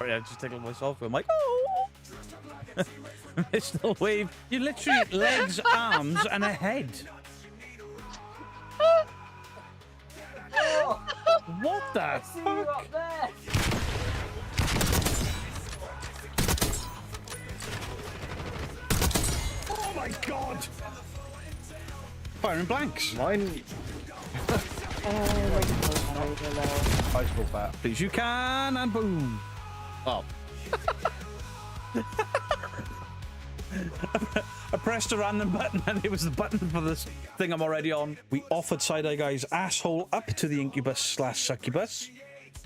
I just tickle myself. I'm like, oh, Mr. Wave. You literally legs, arms, and a head. What the fuck? Oh my god! Firing blanks. Mine. I spoke that. Please, you can, and boom. Oh. I pressed a random button and it was the button for this thing I'm already on. We offered Side-Eye Guy's asshole up to the incubus/succubus.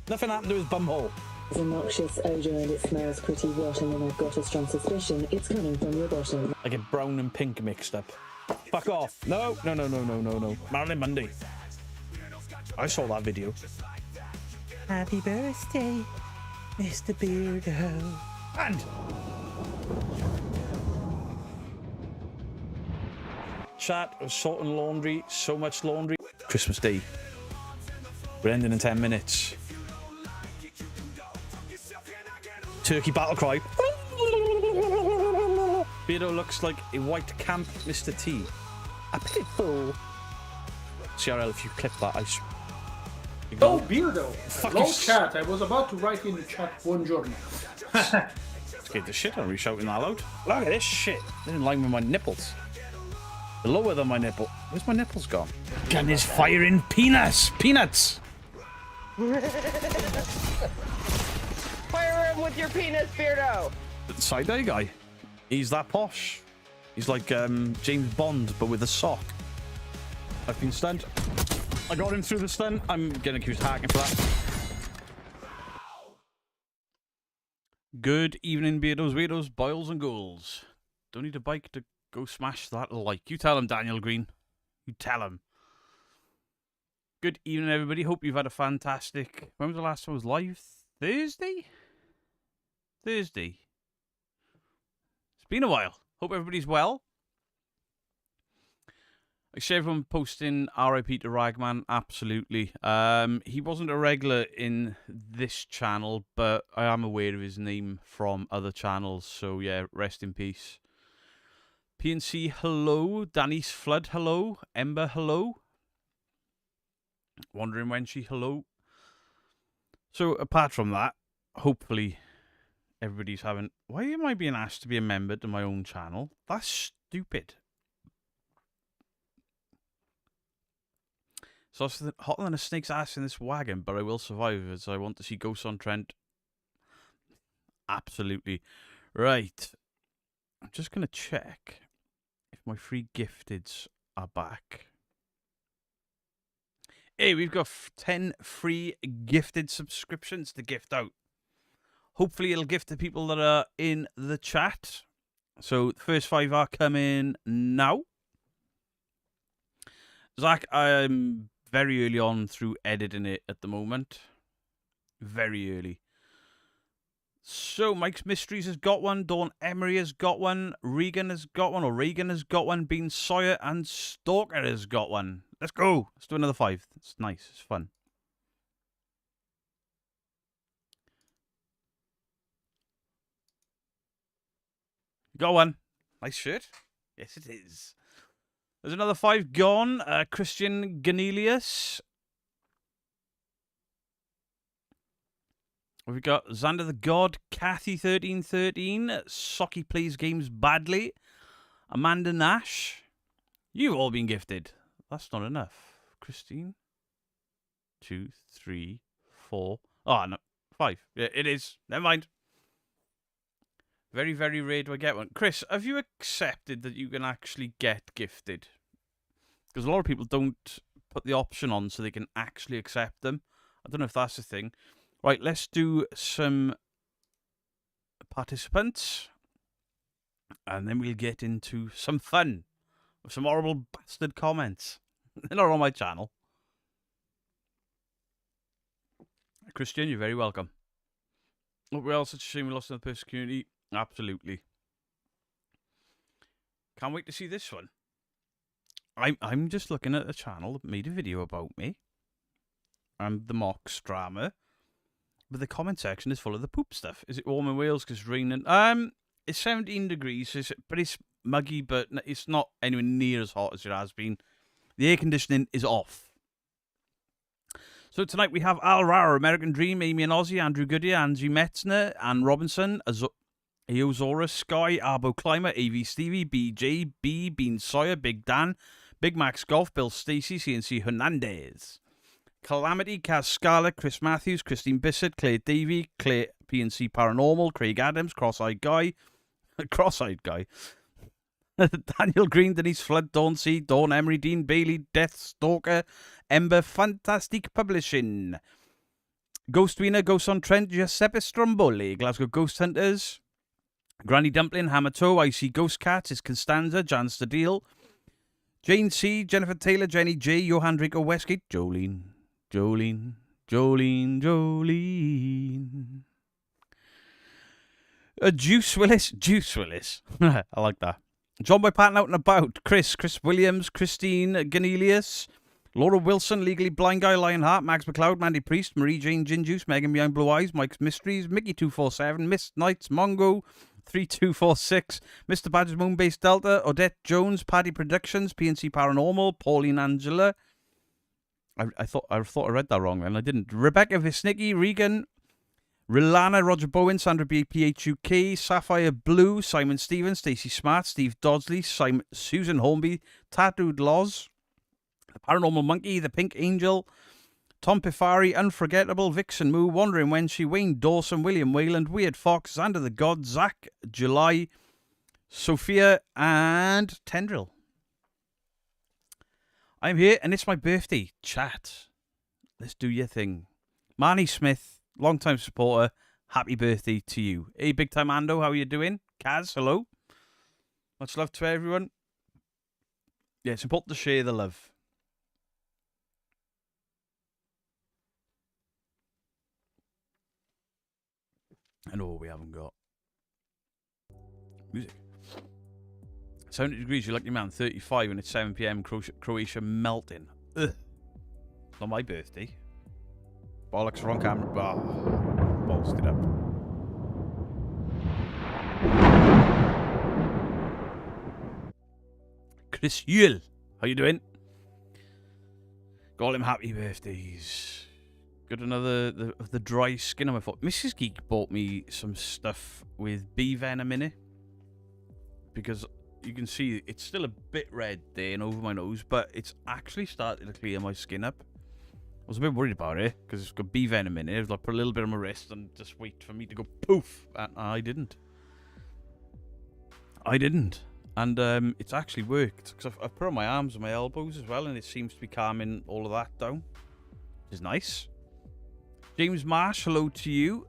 Nothing happened to his bumhole. It's a noxious odour and it smells pretty rotten, and I've got a strong suspicion it's coming from your bottom. I get brown and pink mixed up. Fuck off. No. Marilyn Monday. I saw that video. Happy birthday, Mr. Beardo. And chat of sorting laundry, so much laundry. Christmas Day. We're ending in 10 minutes. Turkey battle cry. Beardo looks like a white camp Mr. T. A pitbull. CRL, if you clip that, I... Oh, Beardo! Fuck Hello, you. chat. I was about to write in the chat buongiorno. Scared the shit out of me shouting that loud. Look at this shit. They're in line with my nipples. They're lower than my nipple. Where's my nipples gone? Gun is firing peanuts. Peanuts. Fire him with your penis, Beardo! Side-Eye Guy. He's that posh. He's like James Bond, but with a sock. I've been stunned. I got him through the stun. I'm getting accused of hacking for that. Good evening, Beardos, Weirdos, Boils and Ghouls. Don't need a bike to go smash that like. You tell him, Daniel Green. You tell him. Good evening, everybody. Hope you've had a fantastic... When was the last time I was live? Thursday? Thursday. It's been a while. Hope everybody's well. I see everyone posting RIP to Ragman. Absolutely. He wasn't a regular in this channel, but I am aware of his name from other channels. So yeah, rest in peace. PNC, hello. Danny's Flood, hello. Ember, hello. Wondering when she, hello. So apart from that, hopefully everybody's having... Why am I being asked to be a member to my own channel? That's stupid. So it's hotter than a snake's ass in this wagon, but I will survive as I want to see Ghosts on Trent. Absolutely. Right. I'm just going to check if my free gifteds are back. Hey, we've got 10 free gifted subscriptions to gift out. Hopefully it'll gift to people that are in the chat. So the first 5 are coming now. Zach, I'm very early on through editing it at the moment. Very early. So Mike's Mysteries has got one. Dawn Emery has got one. Regan has got one. Or Regan has got one. Bean Sawyer and Stalker has got one. Let's go. Let's do another 5. It's nice. It's fun. Got one. Nice shirt. Yes, it is. There's another 5 gone. Christian Ganelius. We've got Xander the God, Kathy1313, Socky Plays Games Badly, Amanda Nash. You've all been gifted. That's not enough. Christine. 2, 3, 4. Oh, no. 5. Yeah, it is. Never mind. Very, very rare do I get one. Chris, have you accepted that you can actually get gifted? Because a lot of people don't put the option on so they can actually accept them. I don't know if that's the thing. Right, let's do some participants. And then we'll get into some fun. With some horrible bastard comments. They're not on my channel. Christian, you're very welcome. Hope we're all such a shame we lost another person community. Absolutely. Can't wait to see this one. I'm just looking at a channel that made a video about me. I'm the Mox Drama. but the comment section is full of the poop stuff. Is it warm in Wales because it's raining? It's 17 degrees, but it's muggy, but it's not anywhere near as hot as it has been. The air conditioning is off. So tonight we have Al Rara, American Dream, Amy and Ozzy, Andrew Goodyear, Angie Metzner, Anne Robinson, Eozora, Sky, Arbo Climber, AV Stevie, BJ, B, Bean Sawyer, Big Dan, Big Max Golf, Bill Stacey, CNC Hernandez, Calamity, Kaz Scarlett, Chris Matthews, Christine Bissett, Claire Davey, Claire PNC Paranormal, Craig Adams, Cross-Eyed Guy, Daniel Green, Denise Flood, Dawn C, Dawn Emery, Dean Bailey, Death Stalker, Ember, Fantastic Publishing, Ghost Wiener, Ghost on Trent, Giuseppe Stromboli, Glasgow Ghost Hunters, Granny Dumpling, Hammer Toe, IC Ghost Cats, is Constanza, Jan Stadil, Jane C, Jennifer Taylor, Jenny J, Johan Rico Westgate, Jolene. Juice Willis. I like that. John Boy Patton Out and About, Chris Williams, Christine Ganelius, Laura Wilson, Legally Blind Guy, Lionheart, Max McLeod, Mandy Priest, Marie Jane Gin Juice, Megan Behind Blue Eyes, Mike's Mysteries, Mickey247, Miss Knights, Mongo, 3246, Mr. Badger's Moonbase Delta, Odette Jones, Paddy Productions, PNC Paranormal, Pauline Angela. I thought I read that wrong, and I didn't. Rebecca Visnicki, Regan, Rilana, Roger Bowen, Sandra B. PHUK, Sapphire Blue, Simon Stevens, Stacey Smart, Steve Dodsley, Susan Hornby, Tattooed Loz, The Paranormal Monkey, The Pink Angel, Tom Pifari, Unforgettable, Vixen Moo, Wondering When She, Wayne Dawson, William Wayland, Weird Fox, Xander the God, Zach, July, Sophia, and Tendril. I'm here, and it's my birthday. Chat. Let's do your thing. Marnie Smith, long-time supporter, happy birthday to you. Hey, Big Time Ando, how are you doing? Kaz, hello. Much love to everyone. Yeah, it's important to share the love. I know what we haven't got. Music. 70 degrees, you lucky man. 35 and it's 7 p.m. Croatia melting. Ugh. Not my birthday. Bollocks are on camera. Oh, bolstered it up. Chris Yule, how you doing? Call him happy birthdays. Got another the dry skin on my foot. Mrs. Geek bought me some stuff with bee venom in it because you can see it's still a bit red there and over my nose, but it's actually starting to clear my skin up. I was a bit worried about it because it's got bee venom in it. I was like, put a little bit on my wrist and just wait for me to go poof, and I didn't. And it's actually worked because I've put on my arms and my elbows as well, and it seems to be calming all of that down, which is nice. James Marsh, hello to you.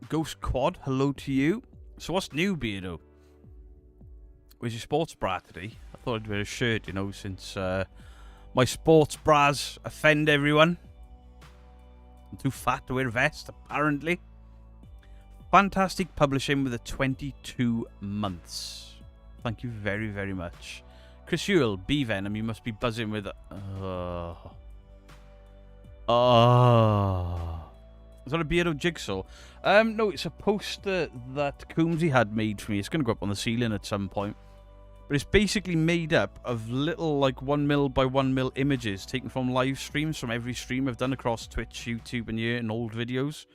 Ghost Quad, hello to you. So what's new, Beardo? Where's your sports bra today? I thought I'd wear a shirt, you know, since my sports bras offend everyone. I'm too fat to wear a vest, apparently. Fantastic Publishing with a 22 months. Thank you very, very much. Chris Ewell, Bee Venom, you must be buzzing with... Is that a Beardo jigsaw? No, it's a poster that Coombsy had made for me. It's going to go up on the ceiling at some point. But it's basically made up of little, like, 1mm by 1mm images taken from live streams from every stream I've done across Twitch, YouTube, and here, and old videos.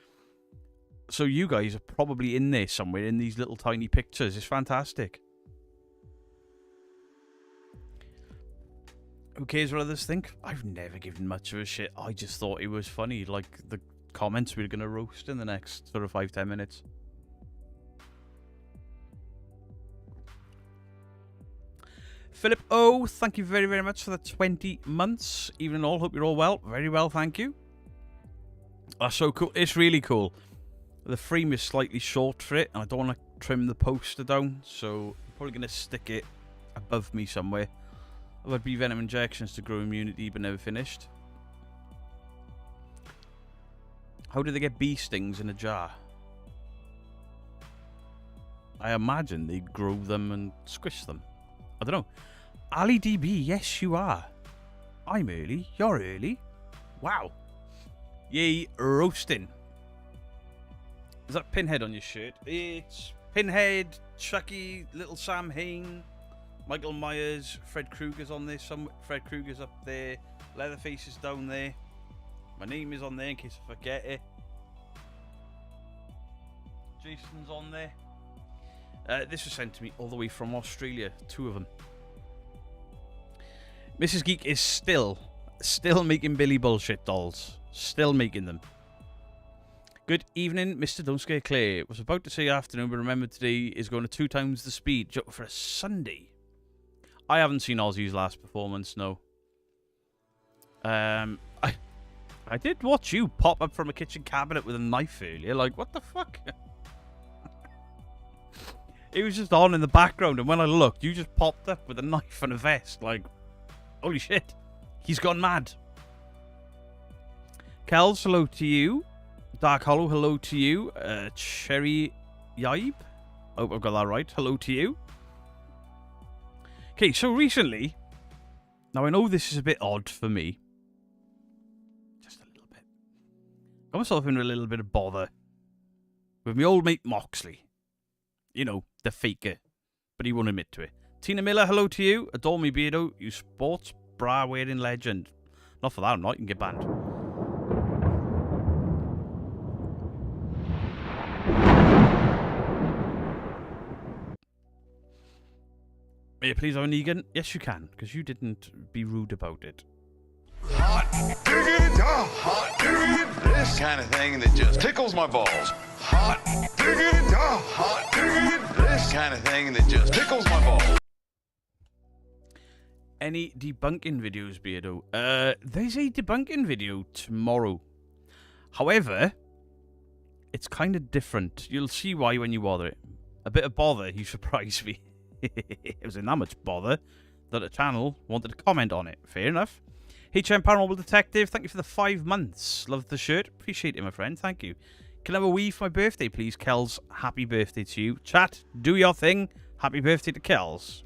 So you guys are probably in there somewhere in these little tiny pictures. It's fantastic. Who cares what others think? I've never given much of a shit. I just thought it was funny, like the comments we were going to roast in the next sort of 5-10 minutes. Philip O, thank you very, very much for the 20 months. Even and all, hope you're all well. Very well, thank you. That's so cool. It's really cool. The frame is slightly short for it, and I don't want to trim the poster down, so I'm probably going to stick it above me somewhere. I've had bee venom injections to grow immunity, but never finished. How do they get bee stings in a jar? I imagine they grow them and squish them. I don't know. Ali DB, yes you are. I'm early, you're early. Wow. Yay, roasting. Is that Pinhead on your shirt? It's Pinhead, Chucky, Little Sam Hain, Michael Myers, Fred Krueger's on this. Fred Krueger's up there. Leatherface is down there. My name is on there in case I forget it. Jason's on there. This was sent to me all the way from Australia. 2 of them. Mrs. Geek is still making Billy bullshit dolls. Still making them. Good evening, Mr. Don't Scare Clay. Was about to say afternoon, but remember today is going to 2 times the speed for a Sunday. I haven't seen Ozzy's last performance, no. I did watch you pop up from a kitchen cabinet with a knife earlier. Like, what the fuck? It was just on in the background, and when I looked, you just popped up with a knife and a vest. Like, holy shit. He's gone mad. Kels, hello to you. Dark Hollow, hello to you. Cherry Yibe, hope I've got that right. Hello to you. Okay, so recently, now I know this is a bit odd for me. Just a little bit. Got myself in a little bit of bother with my old mate Moxley. You know, the faker. But he won't admit to it. Tina Miller, hello to you. Adore me, Beardo. You sports bra wearing legend. Not for that, I'm not. You can get banned. May you please have an Egan? Yes, you can, because you didn't be rude about it. Hot diggity, hot diggity, this kind of thing that just tickles my balls. Hot diggity, hot diggity, this kind of thing that just tickles my balls. Any debunking videos, Beardo? There's a debunking video tomorrow. However, it's kind of different. You'll see why when you bother it. A bit of bother, you surprised me. It was in that much bother that a channel wanted to comment on it. Fair enough. HM Paranormal Detective, thank you for the 5 months. Love the shirt. Appreciate it, my friend. Thank you. Can I have a wee for my birthday, please? Kels, happy birthday to you. Chat, do your thing. Happy birthday to Kels.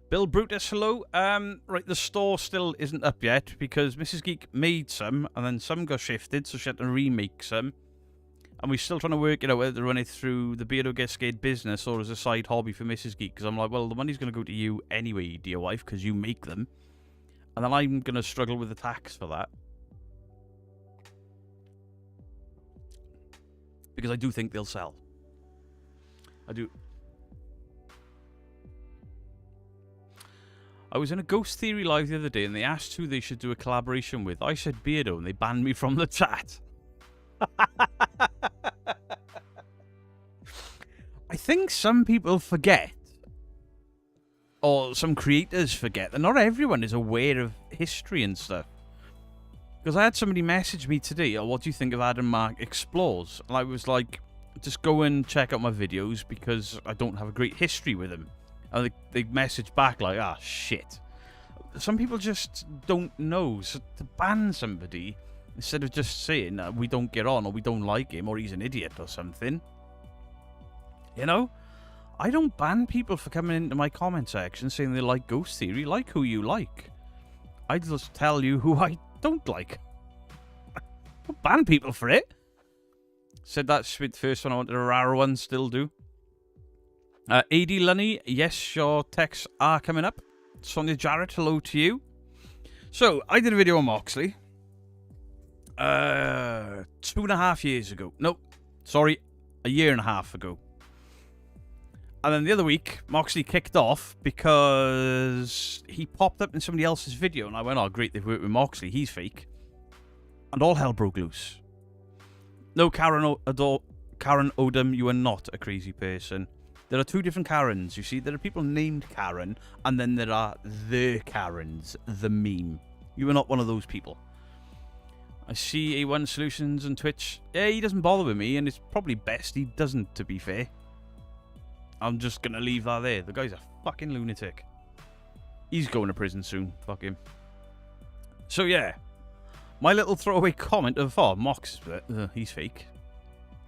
Bill Brutus, hello. Right, the store still isn't up yet because Mrs. Geek made some and then some got shifted, so she had to remake some. And we're still trying to work it out whether to run it through the Beardo Get Scared business or as a side hobby for Mrs. Geek. Because I'm like, well, the money's going to go to you anyway, dear wife, because you make them. And then I'm going to struggle with the tax for that. Because I do think they'll sell. I do. I was in a Ghost Theory live the other day and they asked who they should do a collaboration with. I said Beardo and they banned me from the chat. I think some people forget, or some creators forget, that not everyone is aware of history and stuff. Because I had somebody message me today, what do you think of Adam Mark Explores? And I was like, just go and check out my videos because I don't have a great history with him. And they message back like, ah, shit. Some people just don't know. So to ban somebody, instead of just saying we don't get on or we don't like him or he's an idiot or something. You know? I don't ban people for coming into my comment section saying they like Ghost Theory. Like who you like. I just tell you who I don't like. Don't ban people for it. Said that's the first one I wanted a rare one, still do. AD Lunny, yes, your texts are coming up. Sonia Jarrett, hello to you. So, I did a video on Moxley. 2.5 years ago. Nope, sorry, 1.5 years ago. And then the other week, Moxley kicked off because he popped up in somebody else's video. And I went, oh, great, they've worked with Moxley. He's fake. And all hell broke loose. No, Karen Odom, you are not a crazy person. There are 2 different Karens, you see. There are people named Karen, and then there are the Karens, the meme. You are not one of those people. I see A1 Solutions on Twitch. Yeah, he doesn't bother with me, and it's probably best he doesn't, to be fair. I'm just going to leave that there. The guy's a fucking lunatic. He's going to prison soon. Fuck him. So, yeah. My little throwaway comment of, oh, Mox, he's fake.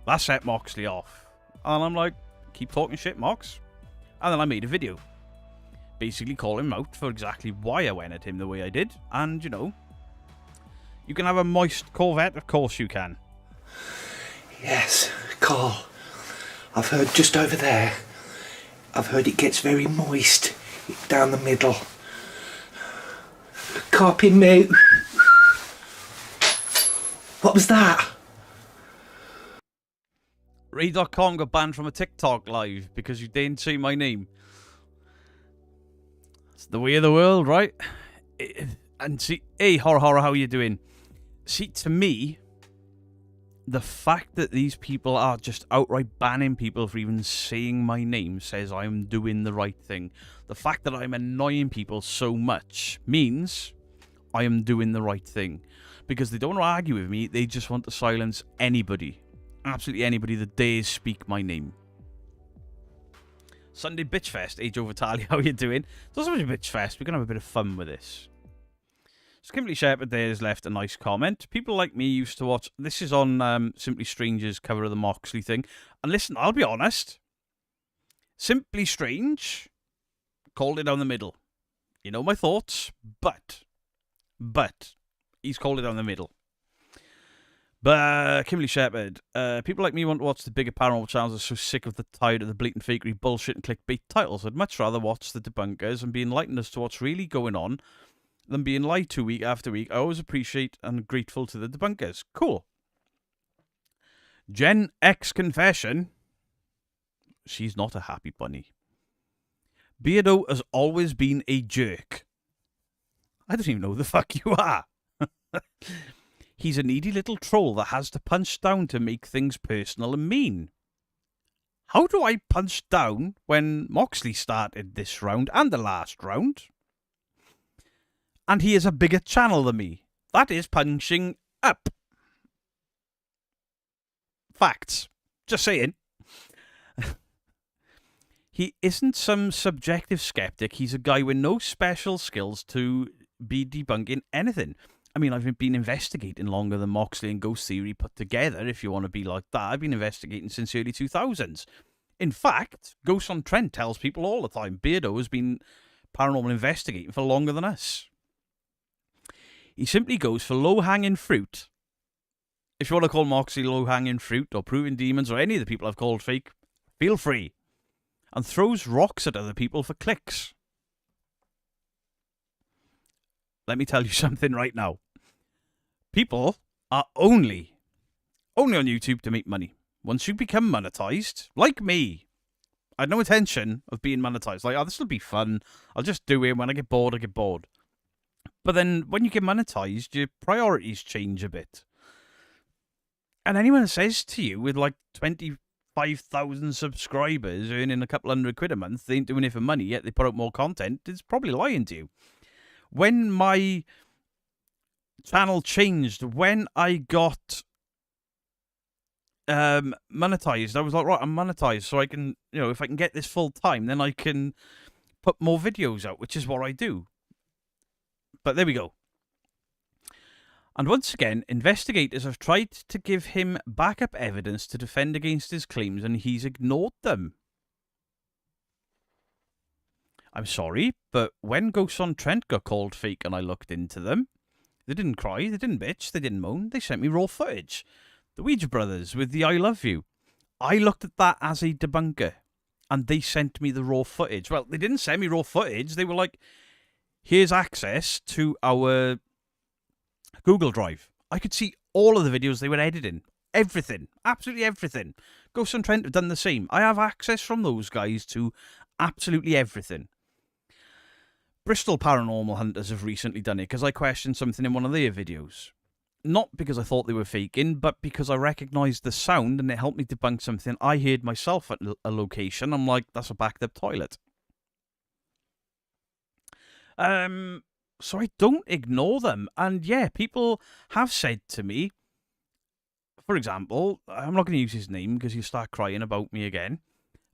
That set Moxley off. And I'm like, keep talking shit, Mox. And then I made a video. Basically calling him out for exactly why I went at him the way I did. And, you know, you can have a moist Corvette, of course you can. Yes, Carl. I've heard just over there. I've heard it gets very moist down the middle. Carping me. What was that? Ray.com got banned from a TikTok live because you didn't say my name. It's the way of the world, right? And see, hey, Horror, how you doing? See, to me, the fact that these people are just outright banning people for even saying my name says I'm doing the right thing. The fact that I'm annoying people so much means I am doing the right thing. Because they don't want to argue with me, they just want to silence anybody. Absolutely anybody that dares speak my name. Sunday Bitch Fest, Age Over Tally, how you doing? It's not so much a Bitch Fest, we're going to have a bit of fun with this. So Kimberly Shepherd there has left a nice comment. People like me used to watch, this is on Simply Strange's cover of the Moxley thing. And listen, I'll be honest. Simply Strange called it down the middle. You know my thoughts, but he's called it down the middle. But Kimberly Shepherd, people like me want to watch the bigger paranormal channels are so sick of the tired of the blatant fakery bullshit and clickbait titles. I'd much rather watch the debunkers and be enlightened as to what's really going on than being lied to week after week. I always appreciate and grateful to the debunkers. Cool. Gen X Confession. She's not a happy bunny. Beardo has always been a jerk. I don't even know who the fuck you are. He's a needy little troll that has to punch down to make things personal and mean. How do I punch down when Moxley started this round and the last round? And he has a bigger channel than me. That is punching up. Facts. Just saying. He isn't some subjective skeptic. He's a guy with no special skills to be debunking anything. I mean, I've been investigating longer than Moxley and Ghost Theory put together, if you want to be like that. I've been investigating since early 2000s. In fact, Ghost on Trent tells people all the time, Beardo has been paranormal investigating for longer than us. He simply goes for low-hanging fruit. If you want to call Moxley low-hanging fruit or proving demons or any of the people I've called fake, feel free. And throws rocks at other people for clicks. Let me tell you something right now. People are only on YouTube to make money. Once you become monetized, like me, I had no intention of being monetized. Like, oh, this will be fun. I'll just do it. When I get bored, I get bored. But then when you get monetized, your priorities change a bit. And anyone that says to you with like 25,000 subscribers earning a couple £100 a month, they ain't doing it for money, yet they put out more content, is probably lying to you. When my channel changed, when I got monetized, I was like, right, I'm monetized, so I can, you know, if I can get this full time, then I can put more videos out, which is what I do. But there we go. And once again, investigators have tried to give him backup evidence to defend against his claims, and he's ignored them. I'm sorry, but when Ghosts on Trent got called fake and I looked into them, they didn't cry, they didn't bitch, they didn't moan, they sent me raw footage. The Ouija Brothers with the I Love You. I looked at that as a debunker, and they sent me the raw footage. Well, they didn't send me raw footage, they were like, here's access to our Google Drive. I could see all of the videos they were editing. Everything. Absolutely everything. Ghosts on Trent have done the same. I have access from those guys to absolutely everything. Bristol Paranormal Hunters have recently done it because I questioned something in one of their videos. Not because I thought they were faking, but because I recognised the sound and it helped me debunk something I heard myself at a location. I'm like, that's a backed up toilet. So I don't ignore them. And yeah, people have said to me, for example, I'm not going to use his name because he'll start crying about me again.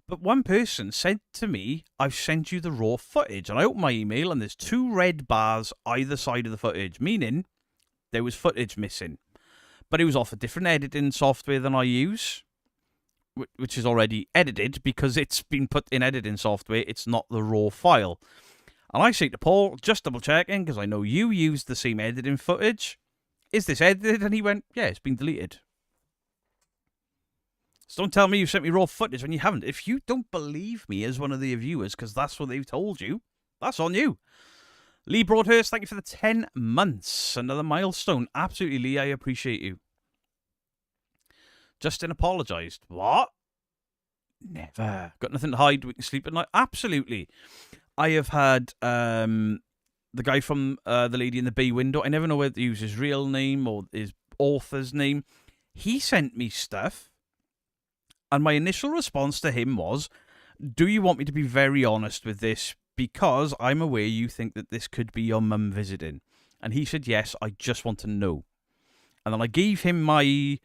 But one person said to me, I've sent you the raw footage. And I opened my email and there's 2 red bars either side of the footage, meaning there was footage missing. But it was off a different editing software than I use. which is already edited because it's been put in editing software. It's not the raw file. And I say to Paul, just double checking, because I know you used the same editing footage. Is this edited? And he went, yeah, it's been deleted. So don't tell me you sent me raw footage when you haven't. If you don't believe me as one of the viewers, because that's what they've told you, that's on you. Lee Broadhurst, thank you for the 10 months. Another milestone. Absolutely, Lee, I appreciate you. Justin apologised. What? Never. Got nothing to hide. We can sleep at night. Absolutely. I have had the guy from The Lady in the Bay Window. I never know whether to use his real name or his author's name. He sent me stuff. And my initial response to him was, do you want me to be very honest with this? Because I'm aware you think that this could be your mum visiting. And he said, yes, I just want to know. And then I gave him my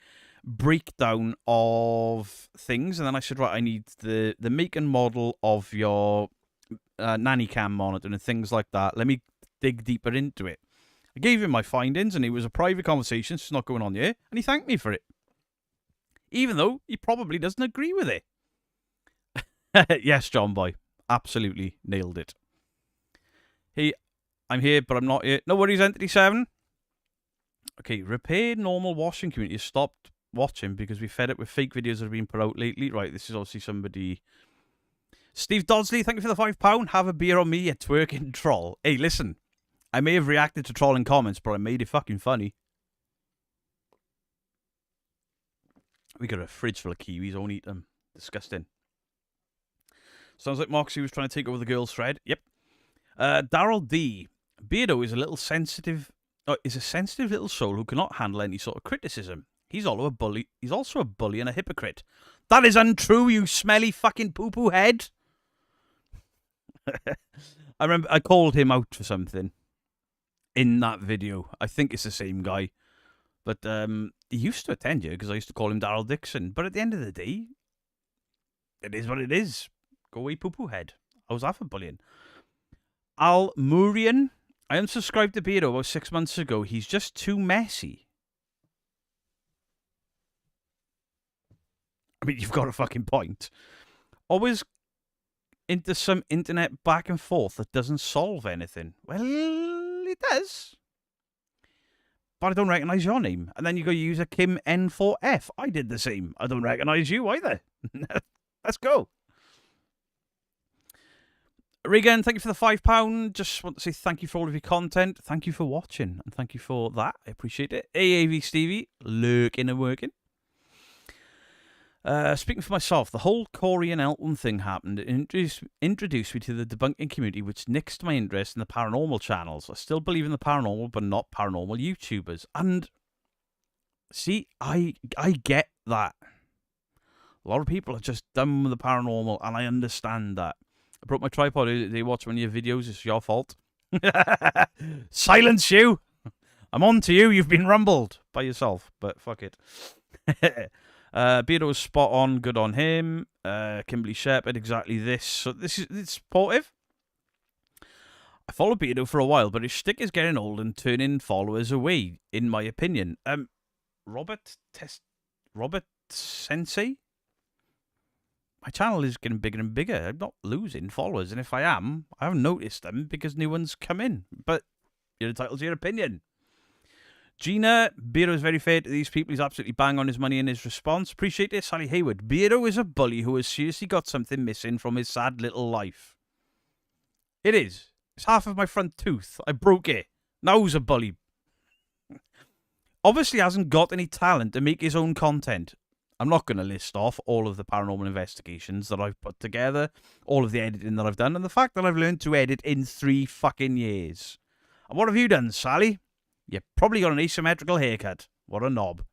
breakdown of things. And then I said, right, I need the make and model of your nanny cam monitor and things like that. Let me dig deeper into it. I gave him my findings, and it was a private conversation, so it's not going on here. And he thanked me for it. Even though he probably doesn't agree with it. Yes, John Boy. Absolutely nailed it. Hey, I'm here, but I'm not here. No worries, Entity 7. Okay, Repair Normal Washing Community has stopped watching because we fed it with fake videos that have been put out lately. Right, this is obviously somebody... Steve Dodsley, thank you for the £5. Have a beer on me, you twerking troll. Hey, listen. I may have reacted to trolling comments, but I made it fucking funny. We got a fridge full of kiwis, I won't eat them. Disgusting. Sounds like Moxie was trying to take over the girls' thread. Yep. Daryl D. Beardo is a sensitive little soul who cannot handle any sort of criticism. He's also a bully. He's also a bully and a hypocrite. That is untrue, you smelly fucking poo-poo head. I remember I called him out for something in that video. I think it's the same guy. But he used to attend you because I used to call him Daryl Dixon. But at the end of the day, it is what it is. Go away, poo-poo head. I was half a bullying. Al Murian. I unsubscribed to Beardo about 6 months ago. He's just too messy. I mean, you've got a fucking point. Always into some internet back and forth that doesn't solve anything. Well, it does. But I don't recognise your name. And then you go use a Kim N4F. I did the same. I don't recognise you either. Let's go. Regan, thank you for the £5. Just want to say thank you for all of your content. Thank you for watching. And thank you for that. I appreciate it. AAV Stevie, lurking and working. Speaking for myself, the whole Corey and Elton thing happened. It introduced me to the debunking community, which nixed my interest in the paranormal channels. I still believe in the paranormal, but not paranormal YouTubers. And see, I get that. A lot of people are just done with the paranormal, and I understand that. I broke my tripod. They watch one of your videos. It's your fault. Silence you. I'm on to you. You've been rumbled by yourself, but fuck it. Beardo was spot on. Good on him. Kimberly Shepherd, exactly this. So it's supportive. I followed Beardo for a while, but his shtick is getting old and turning followers away, in my opinion. Robert Sensei? My channel is getting bigger and bigger. I'm not losing followers, and if I am, I haven't noticed them because new ones come in. But you're entitled to your opinion. Gina, Beardo is very fair to these people. He's absolutely bang on his money in his response. Appreciate it, Sally Hayward. Beardo is a bully who has seriously got something missing from his sad little life. It is. It's half of my front tooth. I broke it. Now who's a bully? Obviously hasn't got any talent to make his own content. I'm not going to list off all of the paranormal investigations that I've put together, all of the editing that I've done, and the fact that I've learned to edit in 3 fucking years. And what have you done, Sally? You probably got an asymmetrical haircut. What a knob.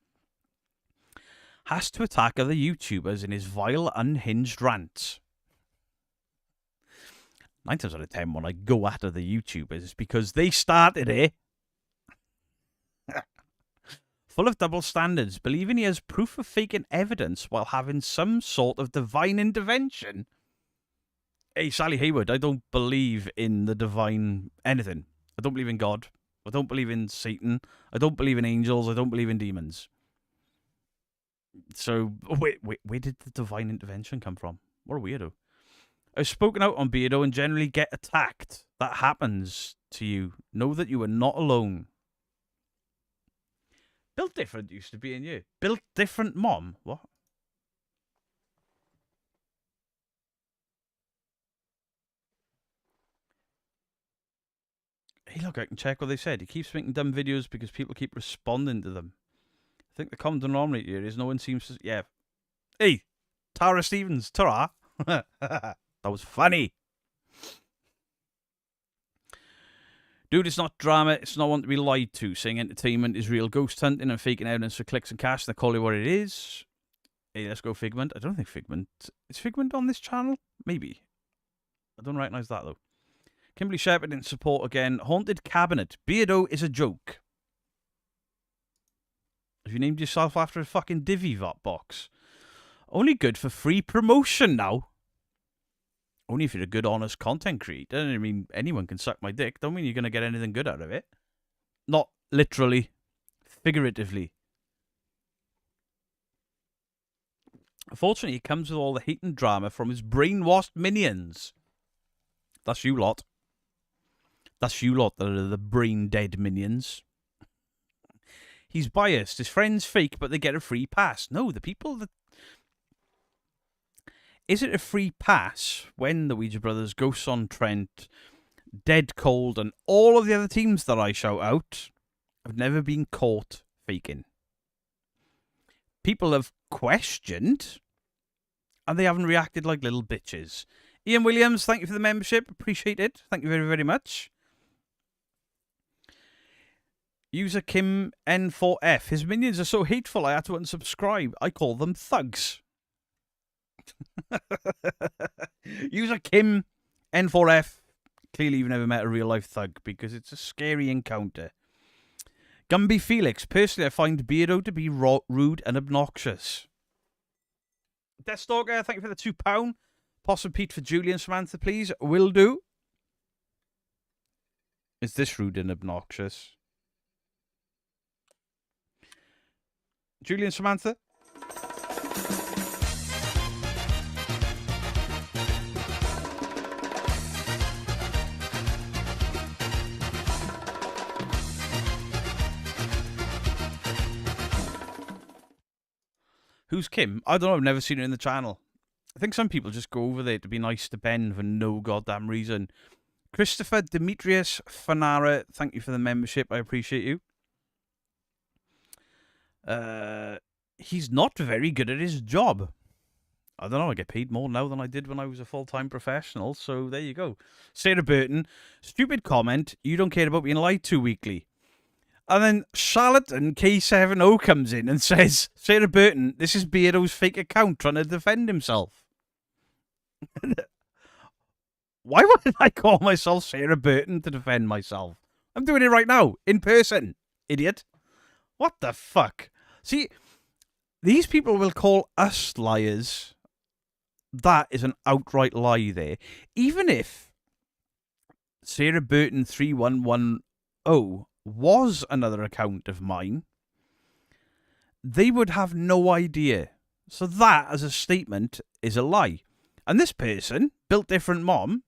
Has to attack other YouTubers in his vile, unhinged rants. 9 times out of 10 when I go at other YouTubers, it's because they started it. Full of double standards, believing he has proof of faking evidence while having some sort of divine intervention. Hey, Sally Hayward, I don't believe in the divine anything. I don't believe in God. I don't believe in Satan. I don't believe in angels. I don't believe in demons. So, wait, where did the divine intervention come from? What a weirdo. I've spoken out on Beardo and generally get attacked. That happens to you. Know that you are not alone. Built Different used to be in you. Built Different Mom? What? Hey, look, I can check what they said. He keeps making dumb videos because people keep responding to them. I think the common denominator here is no one seems to... Yeah. Hey, Tara Stevens, Tara. That was funny. Dude, it's not drama. It's not one to be lied to. Saying entertainment is real ghost hunting and faking evidence for clicks and cash. They call it what it is. Hey, let's go Figment. I don't think Figment... Is Figment on this channel? Maybe. I don't recognise that, though. Kimberly Shepherd in support again. Haunted Cabinet. Beardo is a joke. Have you named yourself after a fucking divvy box? Only good for free promotion now. Only if you're a good, honest content creator. I mean, anyone can suck my dick. Don't mean you're going to get anything good out of it. Not literally. Figuratively. Unfortunately, it comes with all the hate and drama from his brainwashed minions. That's you lot. That's you lot that are the brain-dead minions. He's biased. His friends fake, but they get a free pass. No, the people that... Is it a free pass when the Ouija Brothers, Ghosts on Trent, Dead Cold, and all of the other teams that I shout out have never been caught faking? People have questioned, and they haven't reacted like little bitches. Ian Williams, thank you for the membership. Appreciate it. Thank you very, very much. User Kim N4F. His minions are so hateful I had to unsubscribe. I call them thugs. User Kim N4F. Clearly you've never met a real life thug because it's a scary encounter. Gumby Felix. Personally, I find Beardo to be rude and obnoxious. Deathstalker, thank you for the £2. Possum Pete for Julian Samantha, please. Will do. Is this rude and obnoxious? Julian Samantha? Who's Kim? I don't know. I've never seen her in the channel. I think some people just go over there to be nice to Ben for no goddamn reason. Christopher Demetrius Fanara, thank you for the membership. I appreciate you. He's not very good at his job. I don't know, I get paid more now than I did when I was a full-time professional, so there you go. Sarah Burton, stupid comment, you don't care about being lied to weekly. And then Charlatan K70 comes in and says, Sarah Burton, this is Beardo's fake account trying to defend himself. Why wouldn't I call myself Sarah Burton to defend myself? I'm doing it right now, in person, idiot. What the fuck? See, these people will call us liars. That is an outright lie there. Even if Sarah Burton 3110 was another account of mine, they would have no idea. So that, as a statement, is a lie. And this person, Built Different Mom,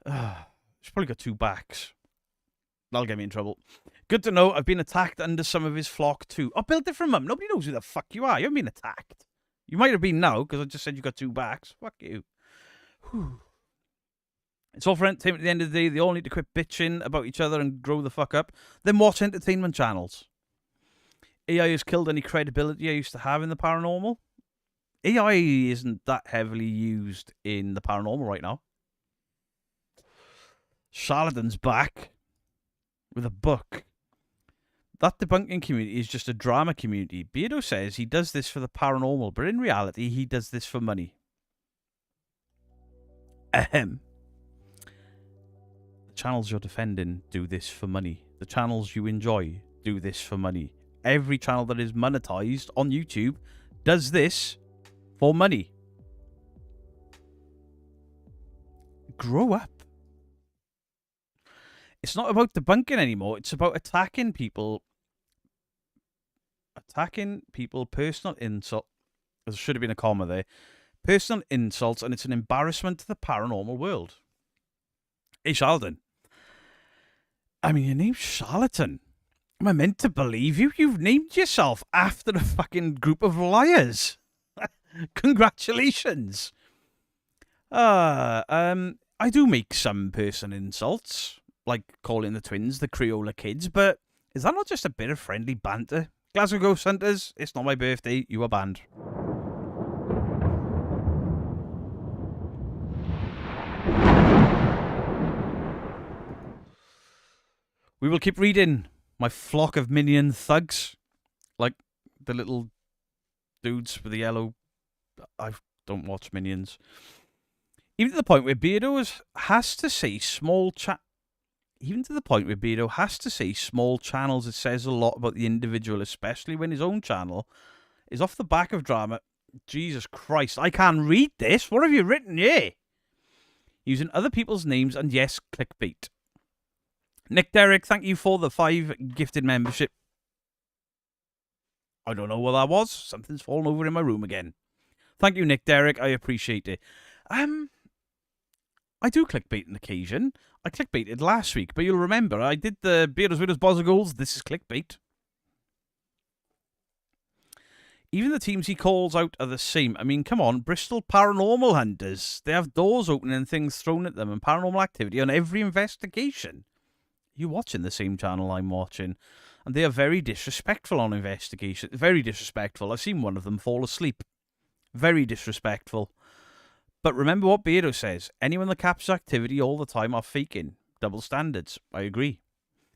she's probably got two backs. That'll get me in trouble. Good to know. I've been attacked under some of his flock too. Oh, Built Different Mum. Nobody knows who the fuck you are. You haven't been attacked. You might have been now, because I just said you got two backs. Fuck you. Whew. It's all for entertainment at the end of the day. They all need to quit bitching about each other and grow the fuck up. Then watch entertainment channels. AI has killed any credibility I used to have in the paranormal. AI isn't that heavily used in the paranormal right now. Charlatan's back with a book. That debunking community is just a drama community. Beardo says he does this for the paranormal, but in reality, he does this for money. Ahem. The channels you're defending do this for money. The channels you enjoy do this for money. Every channel that is monetized on YouTube does this for money. Grow up. It's not about debunking anymore. It's about attacking people. Attacking people, personal insult. There should have been a comma there. Personal insults, and it's an embarrassment to the paranormal world. Hey, Sheldon. I mean, your name's Charlatan. Am I meant to believe you? You've named yourself after a fucking group of liars. Congratulations. I do make some personal insults, like calling the twins the Crayola kids, but is that not just a bit of friendly banter? Glasgow Ghost Hunters, it's not my birthday, you are banned. We will keep reading my flock of minion thugs, like the little dudes with the yellow. I don't watch Minions. Even to the point where Beardo has to say small channels. It says a lot about the individual, especially when his own channel is off the back of drama. Jesus Christ, I can't read this. What have you written here? Using other people's names and yes, clickbait. Nick Derrick, thank you for the 5 gifted membership. I don't know what that was. Something's fallen over in my room again. Thank you, Nick Derrick. I appreciate it. I do clickbait on occasion. I clickbaited last week, but you'll remember I did the Beardos Widows Boz of Goals. This is clickbait. Even the teams he calls out are the same. I mean, come on, Bristol Paranormal Hunters. They have doors open and things thrown at them and paranormal activity on every investigation. You're watching the same channel I'm watching. And they are very disrespectful on investigation. Very disrespectful. I've seen one of them fall asleep. Very disrespectful. But remember what Beardo says. Anyone that captures activity all the time are faking. Double standards. I agree.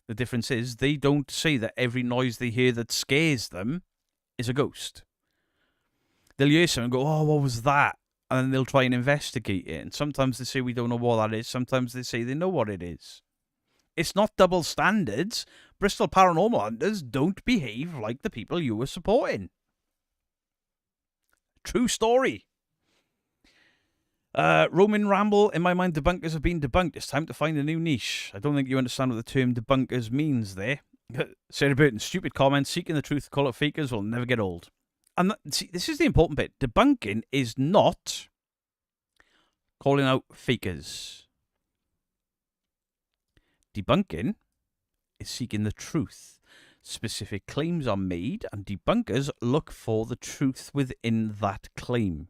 The difference is they don't say that every noise they hear that scares them is a ghost. They'll hear something and go, oh, what was that? And then they'll try and investigate it. And sometimes they say we don't know what that is. Sometimes they say they know what it is. It's not double standards. Bristol Paranormal Hunters don't behave like the people you were supporting. True story. Roman Ramble, in my mind, debunkers have been debunked. It's time to find a new niche. I don't think you understand what the term debunkers means there. Sarah Burton, stupid comments, seeking the truth, call it fakers, will never get old. And see, this is the important bit. Debunking is not calling out fakers. Debunking is seeking the truth. Specific claims are made, and debunkers look for the truth within that claim.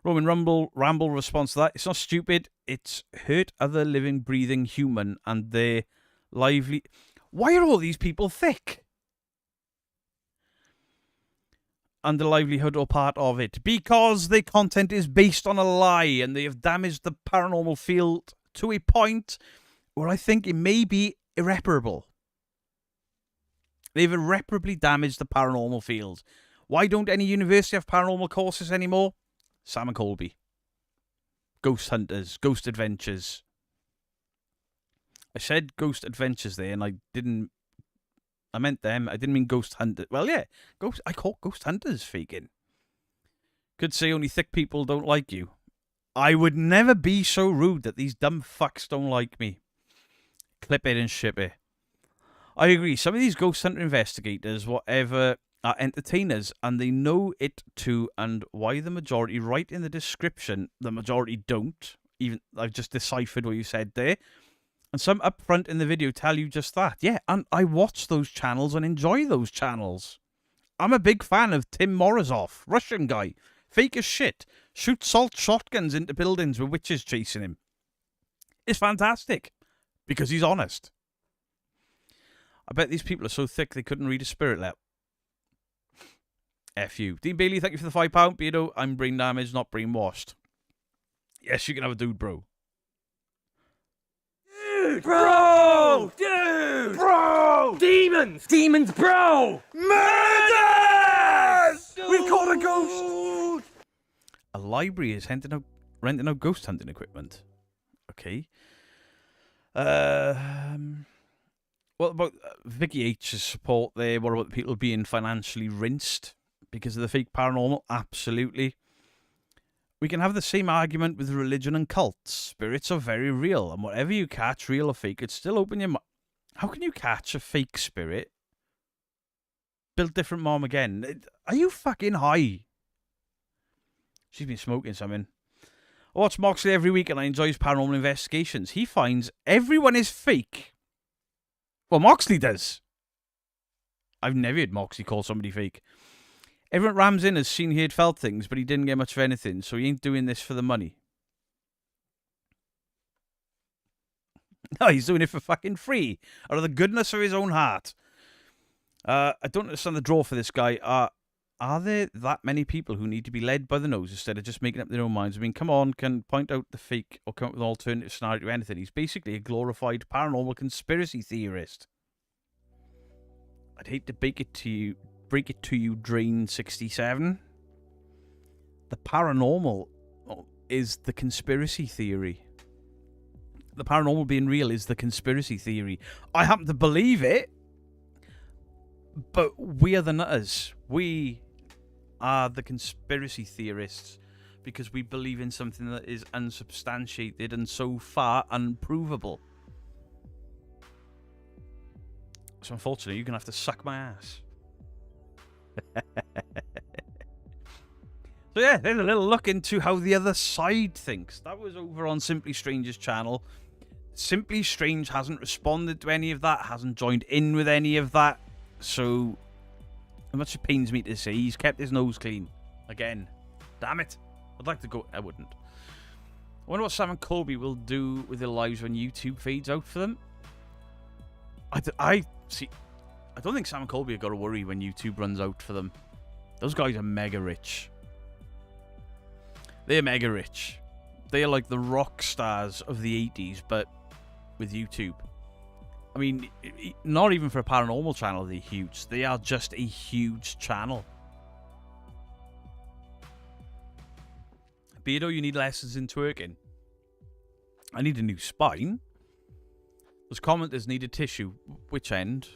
Roman Ramble responds to that. It's not stupid. It's hurt other living, breathing human and their lively... Why are all these people thick? And the livelihood or part of it. Because their content is based on a lie and they have damaged the paranormal field to a point where I think it may be irreparable. They've irreparably damaged the paranormal field. Why don't any university have paranormal courses anymore? Sam and Colby. Ghost Hunters. Ghost Adventures. I said Ghost Adventures there and I meant them. I didn't mean Ghost Hunters. Well, yeah. I call Ghost Hunters faking. Could say only thick people don't like you. I would never be so rude that these dumb fucks don't like me. Clip it and ship it. I agree. Some of these Ghost Hunter investigators, whatever, are entertainers, and they know it too, and why the majority write in the description, the majority don't. Even I've just deciphered what you said there. And some up front in the video tell you just that. Yeah, and I watch those channels and enjoy those channels. I'm a big fan of Tim Morozov, Russian guy. Fake as shit. Shoots salt shotguns into buildings with witches chasing him. It's fantastic. Because he's honest. I bet these people are so thick they couldn't read a spirit letter. F you. Dean Bailey, thank you for the £5. Beardo, I'm brain damaged, not brainwashed. Yes, you can have a dude, bro. Dude, bro! Dude! Bro! Demons! Demons, bro! Murders! We've caught a ghost! A library is renting out ghost hunting equipment. Okay. What about Vicky H's support there? What about people being financially rinsed because of the fake paranormal? Absolutely. We can have the same argument with religion and cults. Spirits are very real, and whatever you catch, real or fake, it's still open your mind. How can you catch a fake spirit Built Different Mom again. Are you fucking high? She's been smoking something. I watch Moxley every week and I enjoy his paranormal investigations. He finds everyone is fake. Well, Moxley does. I've never heard Moxley call somebody fake. Everyone rams in has seen, heard, felt things, but he didn't get much of anything, so he ain't doing this for the money. No, he's doing it for fucking free, out of the goodness of his own heart. I don't understand the draw for this guy. Are there that many people who need to be led by the nose instead of just making up their own minds? I mean, come on, can point out the fake or come up with an alternative scenario to anything. He's basically a glorified paranormal conspiracy theorist. I'd hate to break it to you, Drain 67. The paranormal is the conspiracy theory. The paranormal being real is the conspiracy theory. I happen to believe it, but we are the nutters. We are the conspiracy theorists because we believe in something that is unsubstantiated and so far unprovable. So unfortunately, you're going to have to suck my ass. So yeah, there's a little look into how the other side thinks. That was over on Simply Strange's channel. Simply Strange hasn't responded to any of that, hasn't joined in with any of that. So, as much as it pains me to say, he's kept his nose clean. Again. Damn it. I'd like to go... I wouldn't. I wonder what Sam and Colby will do with their lives when YouTube fades out for them. I don't think Sam and Colby have got to worry when YouTube runs out for them. Those guys are mega rich. They're mega rich. They're like the rock stars of the 80s, but with YouTube. I mean, not even for a paranormal channel, they're huge. They are just a huge channel. Beardo, you need lessons in twerking. I need a new spine. Those commenters need a tissue. Which end?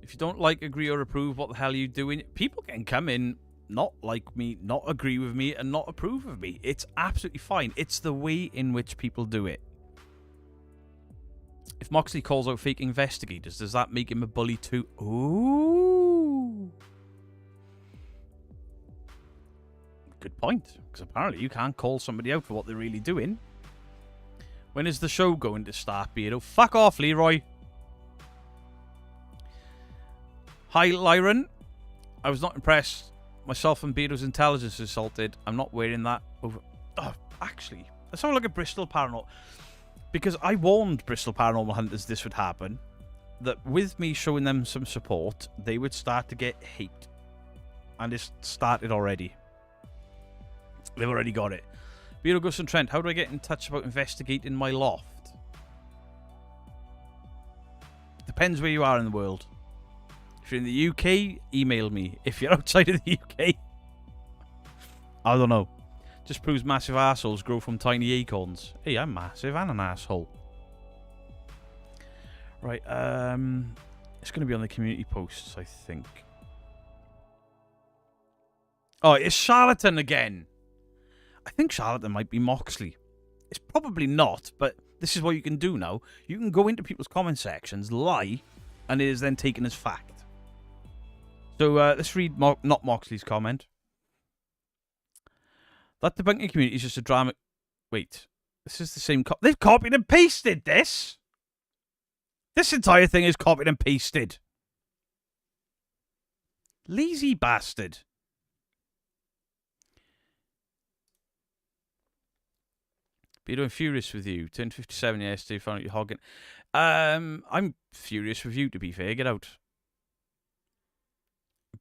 If you don't like, agree, or approve, what the hell are you doing? People can come in, not like me, not agree with me, and not approve of me. It's absolutely fine. It's the way in which people do it. If Moxley calls out fake investigators, does that make him a bully too? Ooh. Good point. Because apparently you can't call somebody out for what they're really doing. When is the show going to start, Beardo? Fuck off, Leroy. Hi, Lyron. I was not impressed. Myself and Beardo's intelligence assaulted. I'm not wearing that over... Oh, actually, let's have a look at Bristol Paranormal. Because I warned Bristol Paranormal Hunters this would happen. That with me showing them some support, they would start to get hate. And it's started already. They've already got it. Beardo, Gus and Trent, how do I get in touch about investigating my loft? Depends where you are in the world. If you're in the UK, email me. If you're outside of the UK, I don't know. Just proves massive assholes grow from tiny acorns. Hey, I'm massive and an asshole. Right, it's going to be on the community posts, I think. Oh, it's Charlatan again. I think Charlatan might be Moxley. It's probably not, but this is what you can do now. You can go into people's comment sections, lie, and it is then taken as fact. So let's read not Moxley's comment. That debunking community is just a drama. Wait, this is the same. They've copied and pasted this. This entire thing is copied and pasted. Lazy bastard. Beardo, I'm furious with you. Turned 57 yesterday, found out you're hogging. I'm furious with you, to be fair. Get out.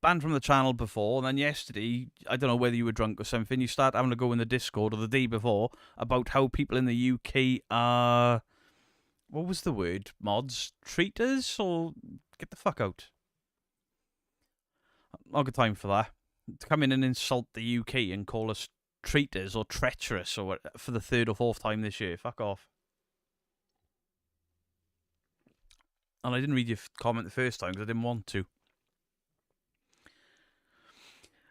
Banned from the channel before, and then yesterday, I don't know whether you were drunk or something, you start having to go in the Discord, or the day before, about how people in the UK are... What was the word? Mods? Traitors? Or get the fuck out. Not got time for that. To come in and insult the UK and call us traitors or treacherous or for the third or fourth time this year. Fuck off. And I didn't read your comment the first time because I didn't want to.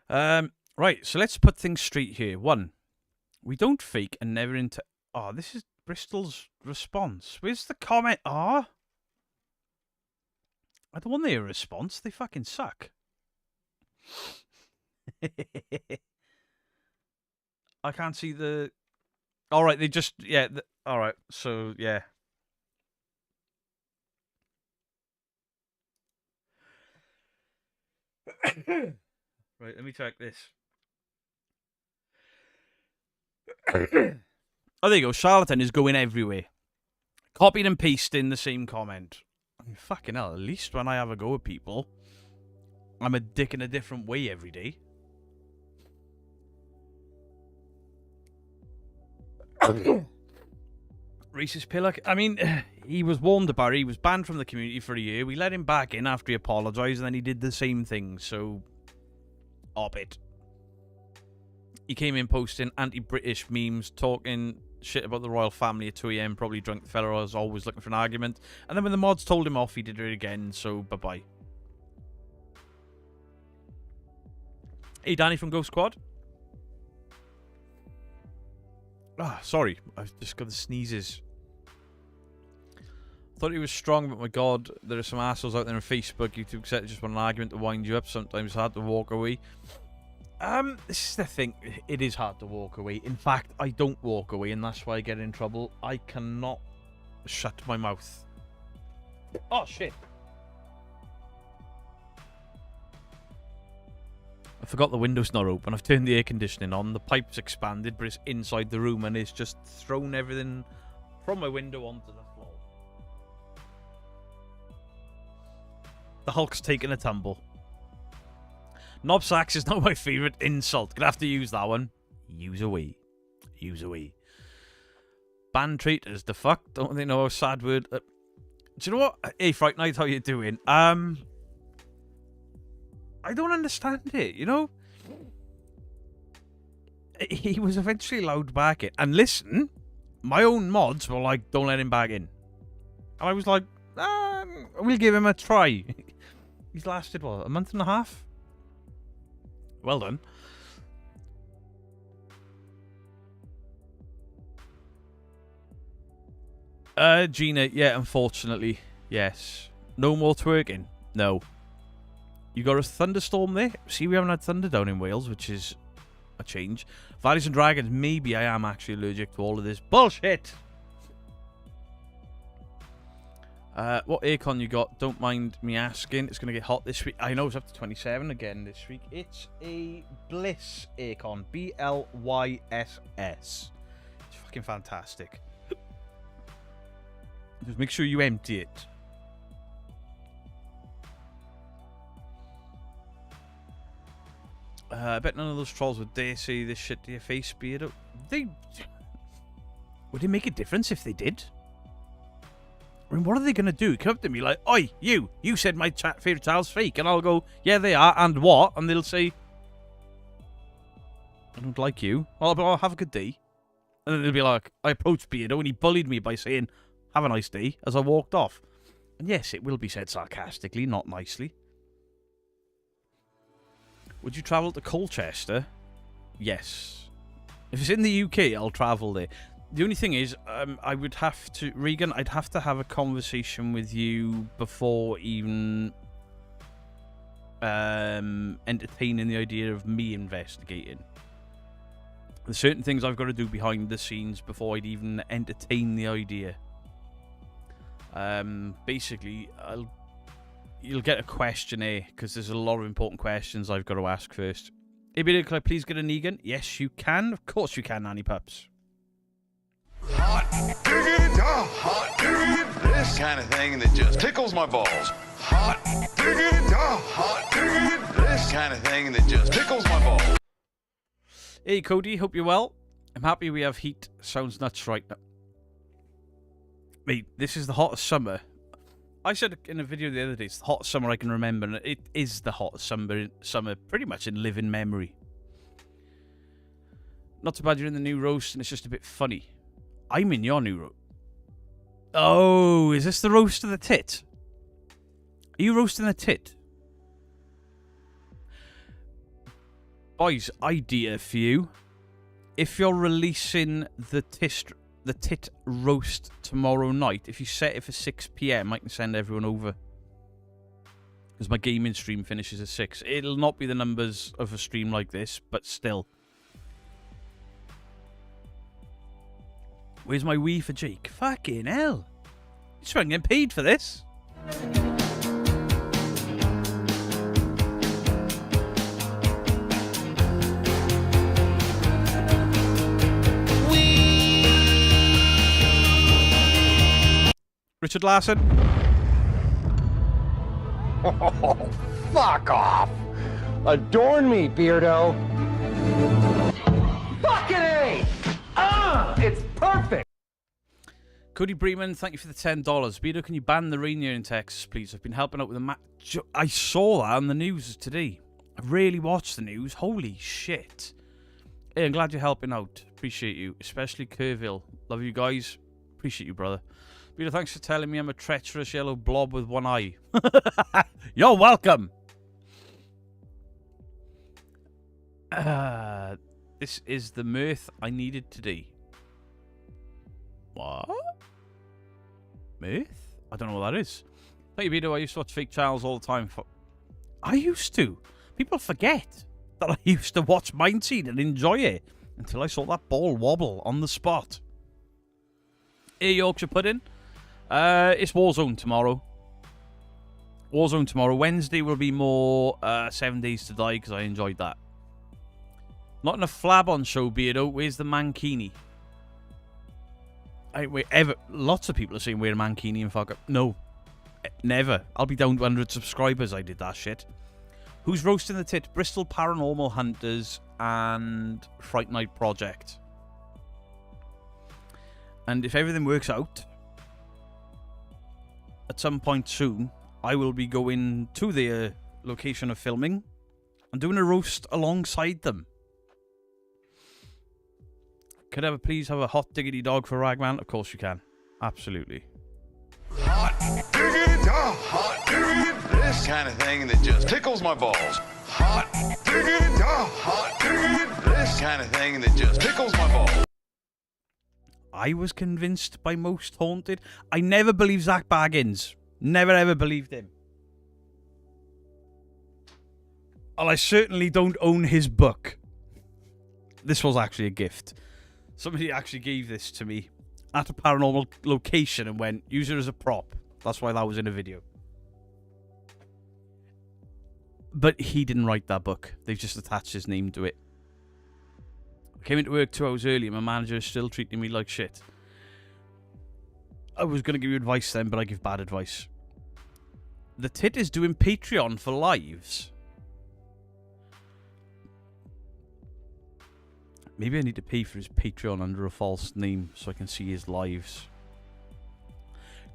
Right, so let's put things straight here. 1, we don't fake and never Oh, this is Bristol's response. Where's the comment? I don't want their response. They fucking suck. I can't see the... All right, they just... Yeah, all right, so, yeah. Right, let me check this. Oh, there you go. Charlatan is going everywhere. Copied and pasting the same comment. I mean, fucking hell, at least when I have a go at people, I'm a dick in a different way every day. Racist Pillock. I mean, he was warned about it. He was banned from the community for a year. We let him back in after he apologised, and then he did the same thing. So, op it. He came in posting anti-British memes, talking shit about the royal family at 2 AM. Probably drunk. The fella was always looking for an argument. And then when the mods told him off, he did it again. So, bye-bye. Hey, Danny from Ghost Squad. Ah, sorry. I've just got the sneezes. Thought he was strong, but my god, there are some assholes out there on Facebook, YouTube, etc. Just want an argument to wind you up. Sometimes it's hard to walk away. This is the thing. It is hard to walk away. In fact, I don't walk away, and that's why I get in trouble. I cannot shut my mouth. Oh, shit. I forgot the window's not open. I've turned the air conditioning on. The pipe's expanded, but it's inside the room, and it's just thrown everything from my window onto the floor. The Hulk's taking a tumble. Knobsacks is not my favourite insult. Gonna have to use that one. Use away. Use away. Band traitors. The fuck? Don't they know a sad word? Do you know what? Hey, Fright Night, how you doing? I don't understand it, you know? He was eventually allowed back in. And listen, my own mods were like, don't let him back in. And I was like, we'll give him a try. He's lasted, what, a month and a half? Well done. Gina, yeah, unfortunately, yes. No more twerking? No. You got a thunderstorm there? See, we haven't had thunder down in Wales, which is a change. Valleys and Dragons, maybe I am actually allergic to all of this bullshit. What aircon you got? Don't mind me asking. It's going to get hot this week. I know it's up to 27 again this week. It's a Bliss aircon. BLYSS. It's fucking fantastic. Just make sure you empty it. I bet none of those trolls would dare say this shit to your face, Beardo. Would it make a difference if they did? I mean, what are they going to do? Come up to me like, oi, you said my favourite child's fake. And I'll go, yeah, they are, and what? And they'll say, I don't like you. I'll have a good day. And then they'll be like, I approached Beardo and he bullied me by saying, have a nice day, as I walked off. And yes, it will be said sarcastically, not nicely. Would you travel to Colchester? Yes. If it's in the UK, I'll travel there. The only thing is, I would have to... Regan, I'd have to have a conversation with you before even entertaining the idea of me investigating. There's certain things I've got to do behind the scenes before I'd even entertain the idea. Basically, you'll get a questionnaire, because there's a lot of important questions I've got to ask first. Hey, Beardo, can I please get a Negan? Yes, you can. Of course you can, Nanny Pups. Hot diggity, hot diggity, this kind of thing that just tickles my balls. Hot diggity, this kind of thing that just tickles my balls. Hey, Cody, hope you're well. I'm happy we have heat. Sounds nuts right now. Mate, this is the hottest summer. I said in a video the other day, it's the hottest summer I can remember, and it is the hottest summer pretty much in living memory. Not too bad you're in the new roast, and it's just a bit funny. I'm in your new roast. Oh, is this the roast of the tit? Are you roasting the tit? Boys, idea for you. If you're releasing the the tit roast tomorrow night. If you set it for 6 p.m, I can send everyone over. Because my gaming stream finishes at 6. It'll not be the numbers of a stream like this, but still. Where's my Wii for Jake? Fucking hell. You swear I'm getting paid for this? Richard Larson. Oh, fuck off! Adorn me, Beardo! Fucking A! It's perfect! Cody Breeman, thank you for the $10. Beardo, can you ban the rain here in Texas, please? I've been helping out with a match. I saw that on the news today. I really watched the news. Holy shit. Hey, I'm glad you're helping out. Appreciate you. Especially Kerrville. Love you guys. Appreciate you, brother. Peter, thanks for telling me I'm a treacherous yellow blob with one eye. You're welcome. This is the mirth I needed today. What? Mirth? I don't know what that is. Thank you, Peter. I used to watch fake channels all the time. I used to. People forget that I used to watch Mindseed and enjoy it until I saw that ball wobble on the spot. Hey, Yorkshire Pudding. It's Warzone tomorrow. Warzone tomorrow. Wednesday will be more 7 Days to Die because I enjoyed that. Not enough flab on show, Beardo. Where's the mankini? Lots of people are saying wear a mankini and fuck up. No. Never. I'll be down to 100 subscribers. I did that shit. Who's roasting the tit? Bristol Paranormal Hunters and Fright Night Project. And if everything works out, at some point soon, I will be going to their location of filming and doing a roast alongside them. Could I please have a hot diggity dog for Ragman? Of course you can. Absolutely. Hot diggity dog, hot diggity, this kind of thing that just tickles my balls. Hot diggity dog, hot diggity, this kind of thing that just tickles my balls. I was convinced by Most Haunted. I never believed Zach Baggins. Never ever believed him. Well, I certainly don't own his book. This was actually a gift. Somebody actually gave this to me at a paranormal location and went, use it as a prop. That's why that was in a video. But he didn't write that book. They've just attached his name to it. I came into work 2 hours early and my manager is still treating me like shit. I was going to give you advice then, but I give bad advice. The tit is doing Patreon for lives. Maybe I need to pay for his Patreon under a false name so I can see his lives.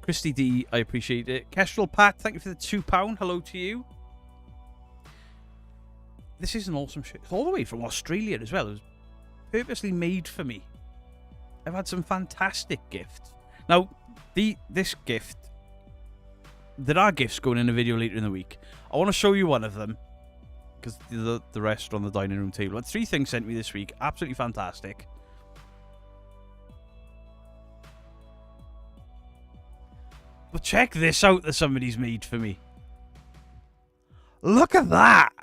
Christy D, I appreciate it. Kestrel Pat, thank you for the £2. Hello to you. This is an awesome shit. It's all the way from Australia as well. It was purposely made for me. I've had some fantastic gifts. Now, this gift, there are gifts going in a video later in the week. I want to show you one of them because the rest are on the dining room table. But 3 things sent me this week. Absolutely fantastic. But check this out that somebody's made for me. Look at that.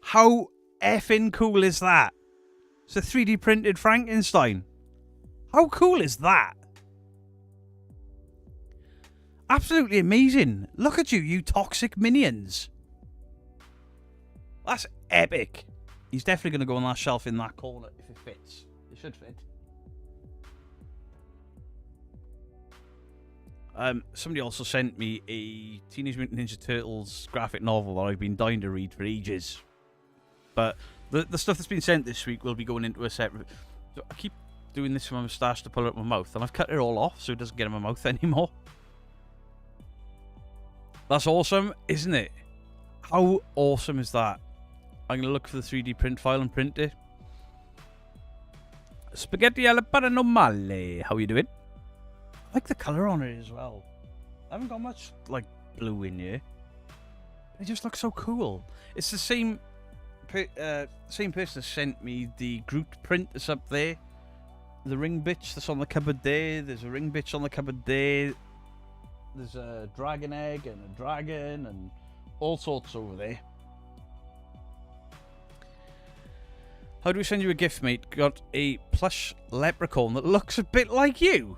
How effing cool is that? It's a 3D printed Frankenstein. How cool is that? Absolutely amazing. Look at you, you toxic minions. That's epic. He's definitely going to go on that shelf in that corner if it fits. It should fit. Somebody also sent me a Teenage Mutant Ninja Turtles graphic novel that I've been dying to read for ages. But the stuff that's been sent this week will be going into a separate... So I keep doing this with my moustache to pull it up my mouth, and I've cut it all off so it doesn't get in my mouth anymore. That's awesome, isn't it? How awesome is that? I'm going to look for the 3D print file and print it. Spaghetti alla paranormale. How you doing? I like the colour on it as well. I haven't got much, like, blue in here. It just looks so cool. It's the same same person sent me the Groot print that's up there. The ring bitch that's on the cupboard there. There's a ring bitch on the cupboard there. There's a dragon egg and a dragon and all sorts over there. How do we send you a gift, mate? Got a plush leprechaun that looks a bit like you.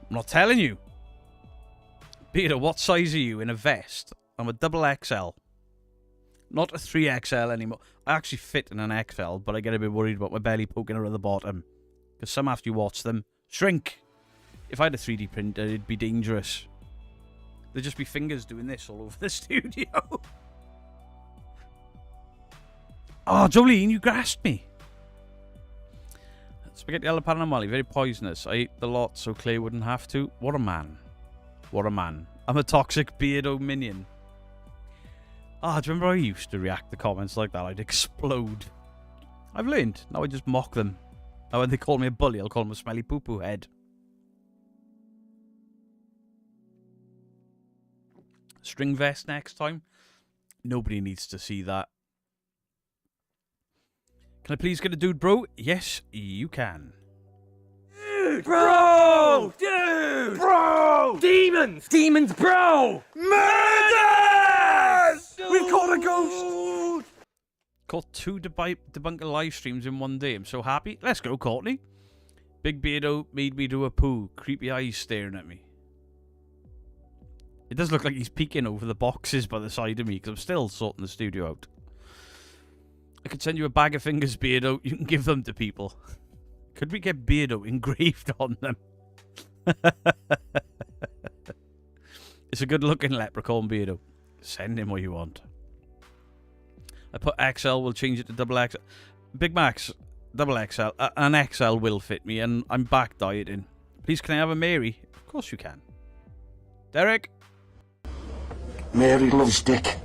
I'm not telling you. Peter, what size are you in a vest? I'm a double XL. Not a 3XL anymore. I actually fit in an XL, but I get a bit worried about my belly poking out of the bottom. Because some after you watch them shrink. If I had a 3D printer, it'd be dangerous. There'd just be fingers doing this all over the studio. Oh, Jolene, you grasped me. Spaghetti alla Paranormali, very poisonous. I ate the lot so Clay wouldn't have to. What a man. What a man. I'm a toxic beardo minion. Ah, do you remember I used to react to comments like that? I'd explode. I've learned. Now I just mock them. Now when they call me a bully, I'll call them a smelly poo-poo head. String vest next time. Nobody needs to see that. Can I please get a dude, bro? Yes, you can. Dude, bro! Dude! Bro! Demons! Demons, bro! Murders! We've caught a ghost! Caught 2 debunker live streams in one day. I'm so happy. Let's go, Courtney. Big Beardo made me do a poo. Creepy eyes staring at me. It does look like he's peeking over the boxes by the side of me because I'm still sorting the studio out. I could send you a bag of fingers, Beardo. You can give them to people. Could we get Beardo engraved on them? It's a good-looking leprechaun, Beardo. Send him what you want. I put XL. We'll change it to double XL. Big Max, double XL. An XL will fit me, and I'm back dieting. Please, can I have a Mary? Of course you can. Derek? Mary loves Dick.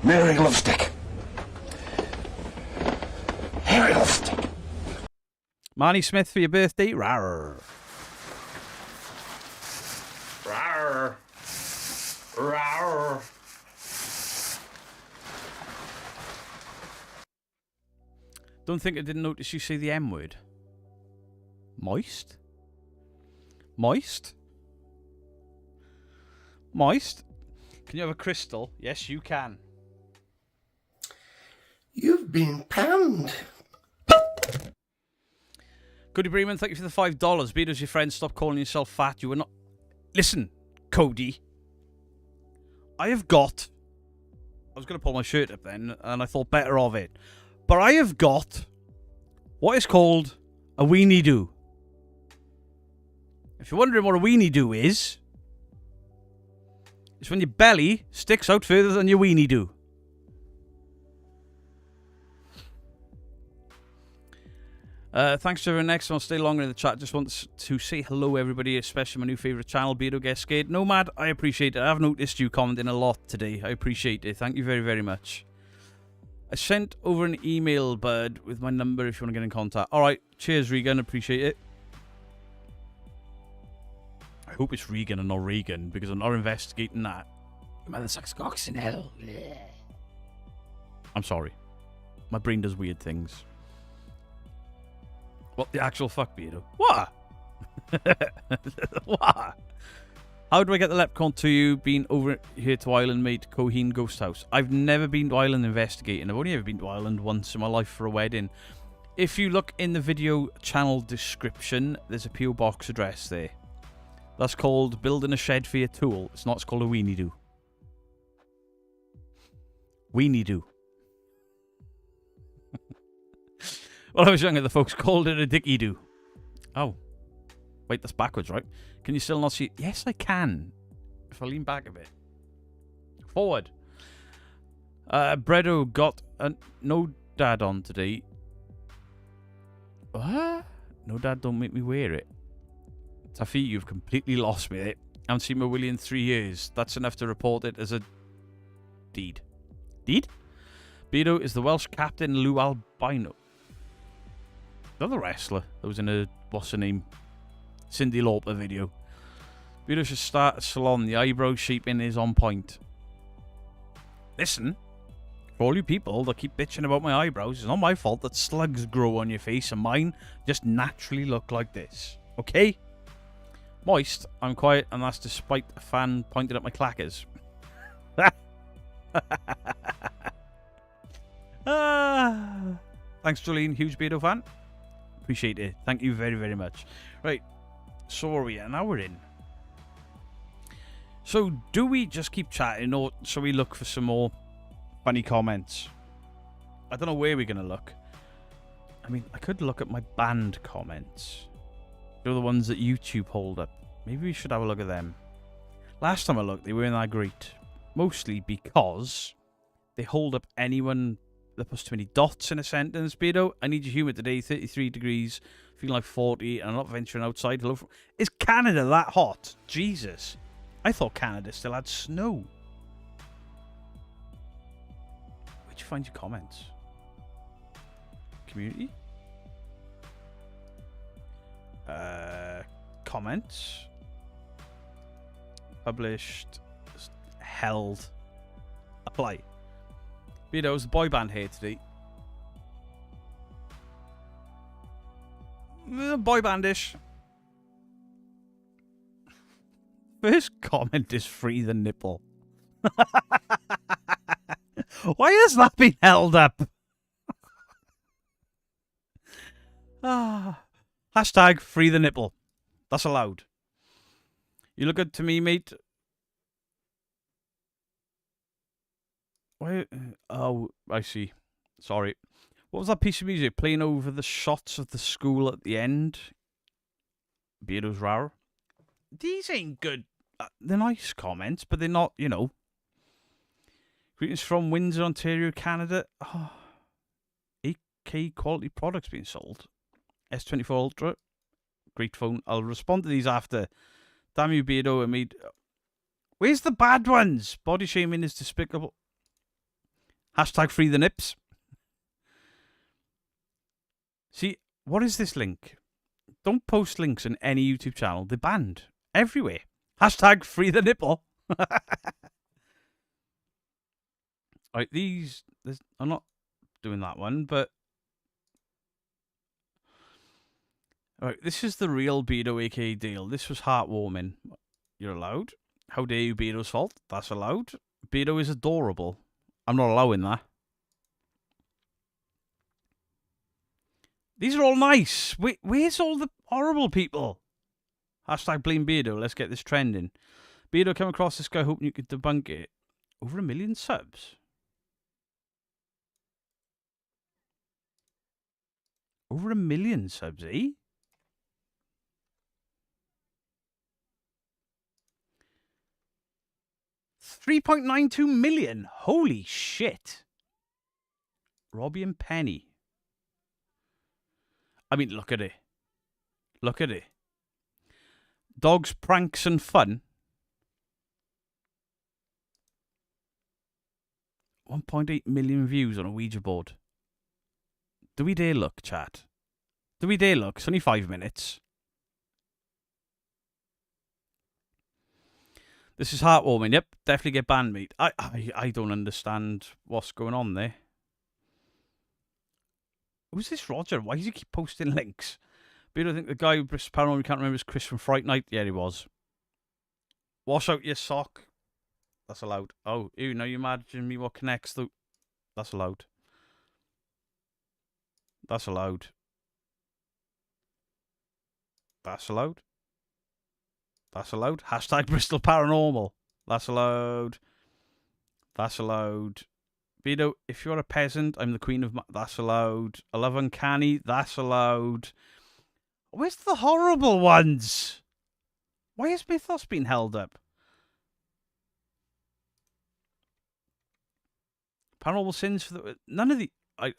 Mary loves Dick. Mary loves Dick. Marnie Smith for your birthday? Rawr. Rawr. Rawr. Don't think I didn't notice you say the M word. Moist? Moist? Moist? Can you have a crystal? Yes, you can. You've been panned. Cody Bremen, thank you for the $5. Beardo's your friend. Stop calling yourself fat. You were not... Listen, Cody. I have got... I was going to pull my shirt up then, and I thought better of it. But I have got what is called a weenie do. If you're wondering what a weenie do is, it's when your belly sticks out further than your weenie do. Thanks to everyone next. I'll stay longer in the chat. Just want to say hello, everybody, especially my new favourite channel, Beardo Gets Scared. Nomad, I appreciate it. I've noticed you commenting a lot today. I appreciate it. Thank you very, very much. I sent over an email, bud, with my number if you want to get in contact. Alright, cheers, Regan. Appreciate it. I hope it's Regan and not Regan, because I'm not investigating that. Your mother sucks cocks in hell. I'm sorry. My brain does weird things. What the actual fuck, Beardo? What? What? How do I get the leprechaun to you? Been over here to Ireland, mate. Coheen Ghost House. I've never been to Ireland investigating. I've only ever been to Ireland once in my life for a wedding. If you look in the video channel description, there's a P.O. box address there. That's called Building a Shed for Your Tool. It's not, it's called a weenie do. Weenie do. When I was younger, the folks called it a dicky do. Oh. Wait, that's backwards, right? Can you still not see it? Yes, I can. If I lean back a bit. Forward. Bredo got a no dad on today. What? No dad, don't make me wear it. Taffy, you've completely lost me there. I haven't seen my Willie in 3 years. That's enough to report it as a deed. Deed? Beardo is the Welsh captain Lou Albino. Another wrestler that was in a, what's her name? Cyndi Lauper video. Beardo should start a salon. The eyebrow shaping is on point. Listen, For all you people that keep bitching about my eyebrows, it's not my fault that slugs grow on your face and mine just naturally look like this. Okay? Moist, I'm quiet, and that's despite a fan pointing at my clackers. Thanks, Jolene. Huge Beardo fan. Appreciate it. Thank you very, very much. Right. So are we? Now we're in. So do we just keep chatting, or shall we look for some more funny comments? I don't know where we're going to look. I mean, I could look at my banned comments. They're the ones that YouTube hold up. Maybe we should have a look at them. Last time I looked, they weren't that great. Mostly because they hold up anyone that puts too many dots in a sentence. Beardo, I need your humour today. 33 degrees. Feeling like 40 and I'm not venturing outside. Hello. Is Canada that hot? Jesus. I thought Canada still had snow. Where'd you find your comments? Community? Comments? Published. Held. Apply. Beardo's the boy band here today. Boy bandish. First comment is free the nipple. Why has that been held up? Hashtag free the nipple. That's allowed. You look good to me, mate. Why? Oh, I see. Sorry. What was that piece of music playing over the shots of the school at the end? Beardo's rar. These ain't good. They're nice comments, but they're not, you know. Greetings from Windsor, Ontario, Canada. Oh, 8K quality products being sold. S24 Ultra. Great phone. I'll respond to these after. Damn you, Beardo. I made. Where's the bad ones? Body shaming is despicable. Hashtag free the nips. See, what is this link? Don't post links in any YouTube channel. They're banned. Everywhere. Hashtag free the nipple. Right, these... I'm not doing that one, but... Alright, this is the real Beardo aka deal. This was heartwarming. You're allowed. How dare you, Beardo's fault? That's allowed. Beardo is adorable. I'm not allowing that. These are all nice. Where's all the horrible people? Hashtag blame Beardo. Let's get this trending. Beardo, come across this guy hoping you could debunk it. Over 1 million subs. Over 1 million subs, eh? $3.92 million. Holy shit. Robbie and Penny. I mean, look at it. Look at it. Dogs, pranks, and fun. 1.8 million views on a Ouija board. Do we dare look, chat? Do we dare look? It's only 5 minutes. This is heartwarming. Yep, definitely get banned, mate. I don't understand what's going on there. Who's this Roger? Why does he keep posting links? But I think the guy with Bristol Paranormal, we can't remember, is Chris from Fright Night. Yeah, he was. Wash out your sock. That's allowed. Oh, ew, now you imagine me what connects the... That's allowed. That's allowed. That's allowed. That's allowed. Hashtag Bristol Paranormal. That's allowed. That's allowed. Beardo, if you're a peasant, I'm the queen of... That's allowed. I love Uncanny. That's allowed. Where's the horrible ones? Why has Mythos been held up? Paranormal Sins for the... None of the...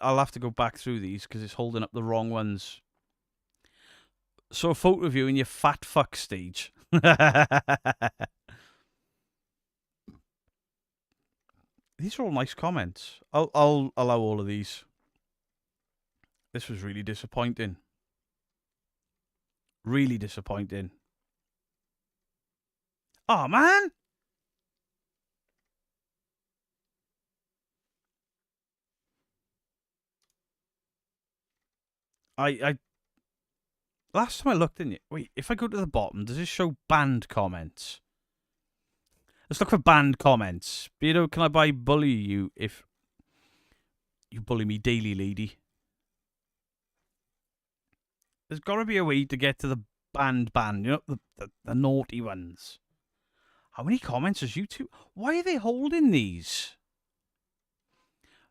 I'll have to go back through these because it's holding up the wrong ones. So a photo of you in your fat fuck stage. These are all nice comments. I'll allow all of these. This was really disappointing. Really disappointing. Oh man. Last time I looked in it. Wait, if I go to the bottom, does it show banned comments? Let's look for banned comments. Beardo, can I bully you if you bully me daily, lady? There's got to be a way to get to the banned, you know, the naughty ones. How many comments does YouTube? Why are they holding these?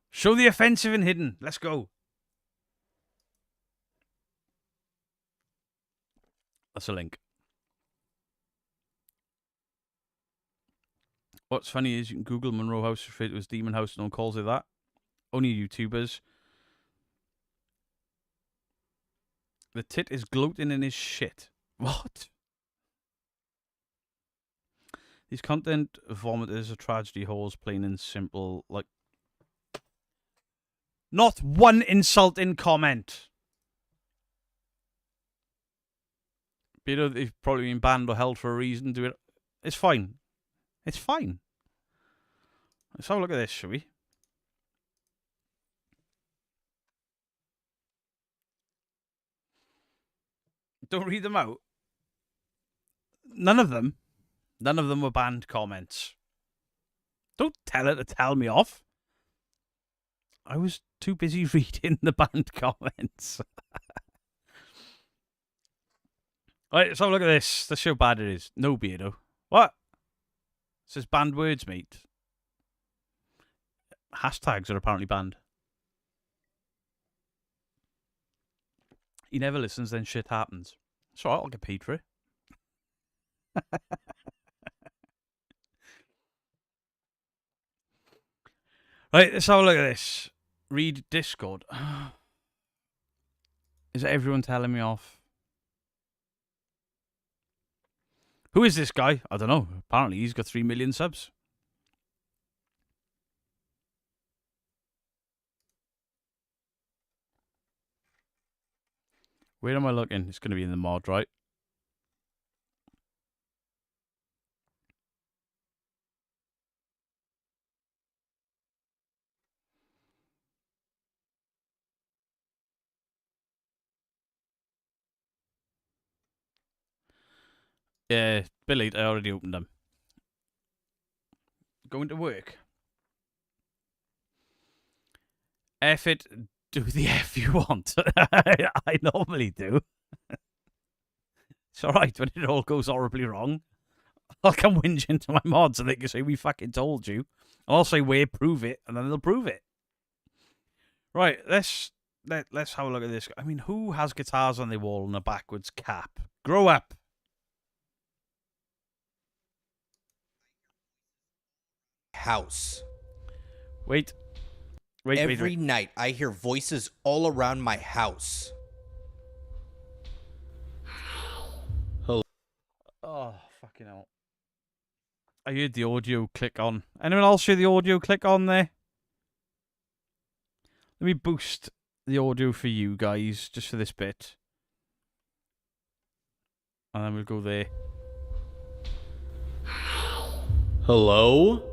Show the offensive and hidden. Let's go. That's a link. What's funny is you can Google Monroe House, refer to it as Demon House, no one calls it that. Only YouTubers. The tit is gloating in his shit. What? These content vomiters are tragedy whores, plain and simple. Like, not one insulting comment. Beardo, they've probably been banned or held for a reason. Do it. It's fine. It's fine. Let's have a look at this, shall we? Don't read them out. None of them were banned comments. Don't tell her to tell me off. I was too busy reading the banned comments. Alright, let's have a look at this. Let's see how bad it is. No, Beardo. What? It says banned words, mate. Hashtags are apparently banned. He never listens, then shit happens. It's alright, I'll get paid for it. Right, let's have a look at this. Read Discord. Is everyone telling me off? Who is this guy? I don't know. Apparently he's got 3 million subs. Where am I looking? It's going to be in the mod, right? Yeah, bit late. I already opened them. Going to work. F it. Do the F you want. I normally do. It's alright when it all goes horribly wrong. I'll come whinging to my mods and they can say, we fucking told you. I'll say, where, prove it, and then they'll prove it. Right, let's have a look at this. I mean, who has guitars on their wall and a backwards cap? Grow up. House. Wait. Every night I hear voices all around my house. Oh, fucking hell. I heard the audio click on. Anyone else hear the audio click on there? Let me boost the audio for you guys, just for this bit. And then we'll go there. Hello?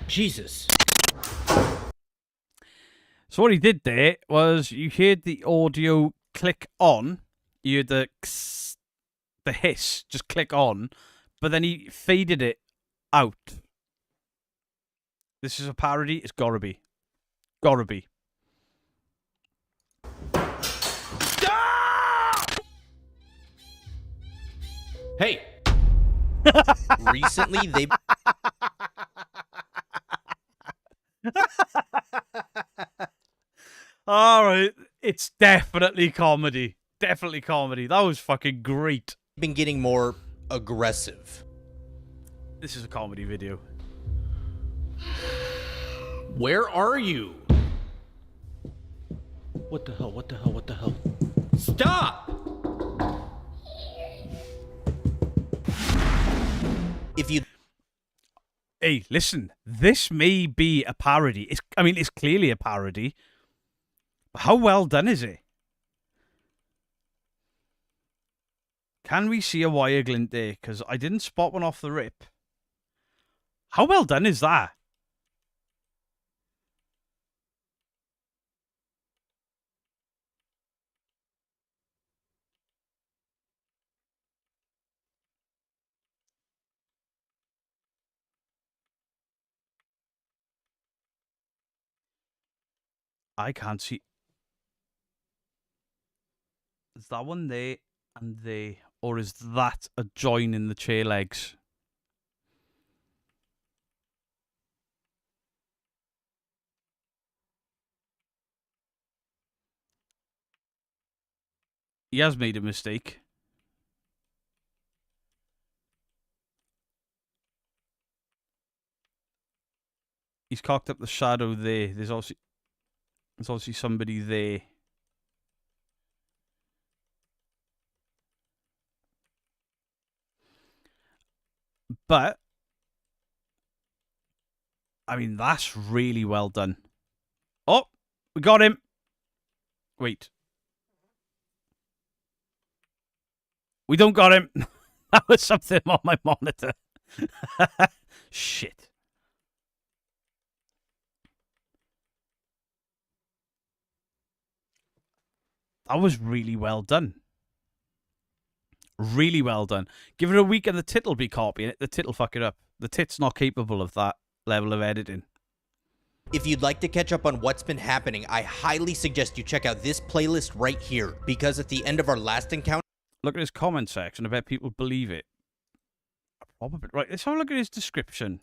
Jesus. So what he did there was you heard the audio click on. You heard the hiss just click on. But then he faded it out. This is a parody. It's gotta be. Gotta be. Hey. Recently, they... Alright. It's definitely comedy. Definitely comedy. That was fucking great. been getting more aggressive. This is a comedy video. Where are you? What the hell? What the hell? What the hell? Stop! If you... Hey, listen. This may be a parody. It's clearly a parody. But how well done is it? Can we see a wire glint there? Because I didn't spot one off the rip. How well done is that? I can't see. Is that one there and there? Or is that a join in the chair legs? He has made a mistake. He's cocked up the shadow there. There's obviously somebody there. But I mean, that's really well done. Oh, we got him. Wait. We don't got him. That was something on my monitor. Shit. That was really well done. Really well done. Give it a week and the tit'll be copying it. The tit'll fuck it up. The tit's not capable of that level of editing. If you'd like to catch up on what's been happening, I highly suggest you check out this playlist right here, because at the end of our last encounter... Look at his comment section. I bet people believe it. Probably. Right, let's have a look at his description.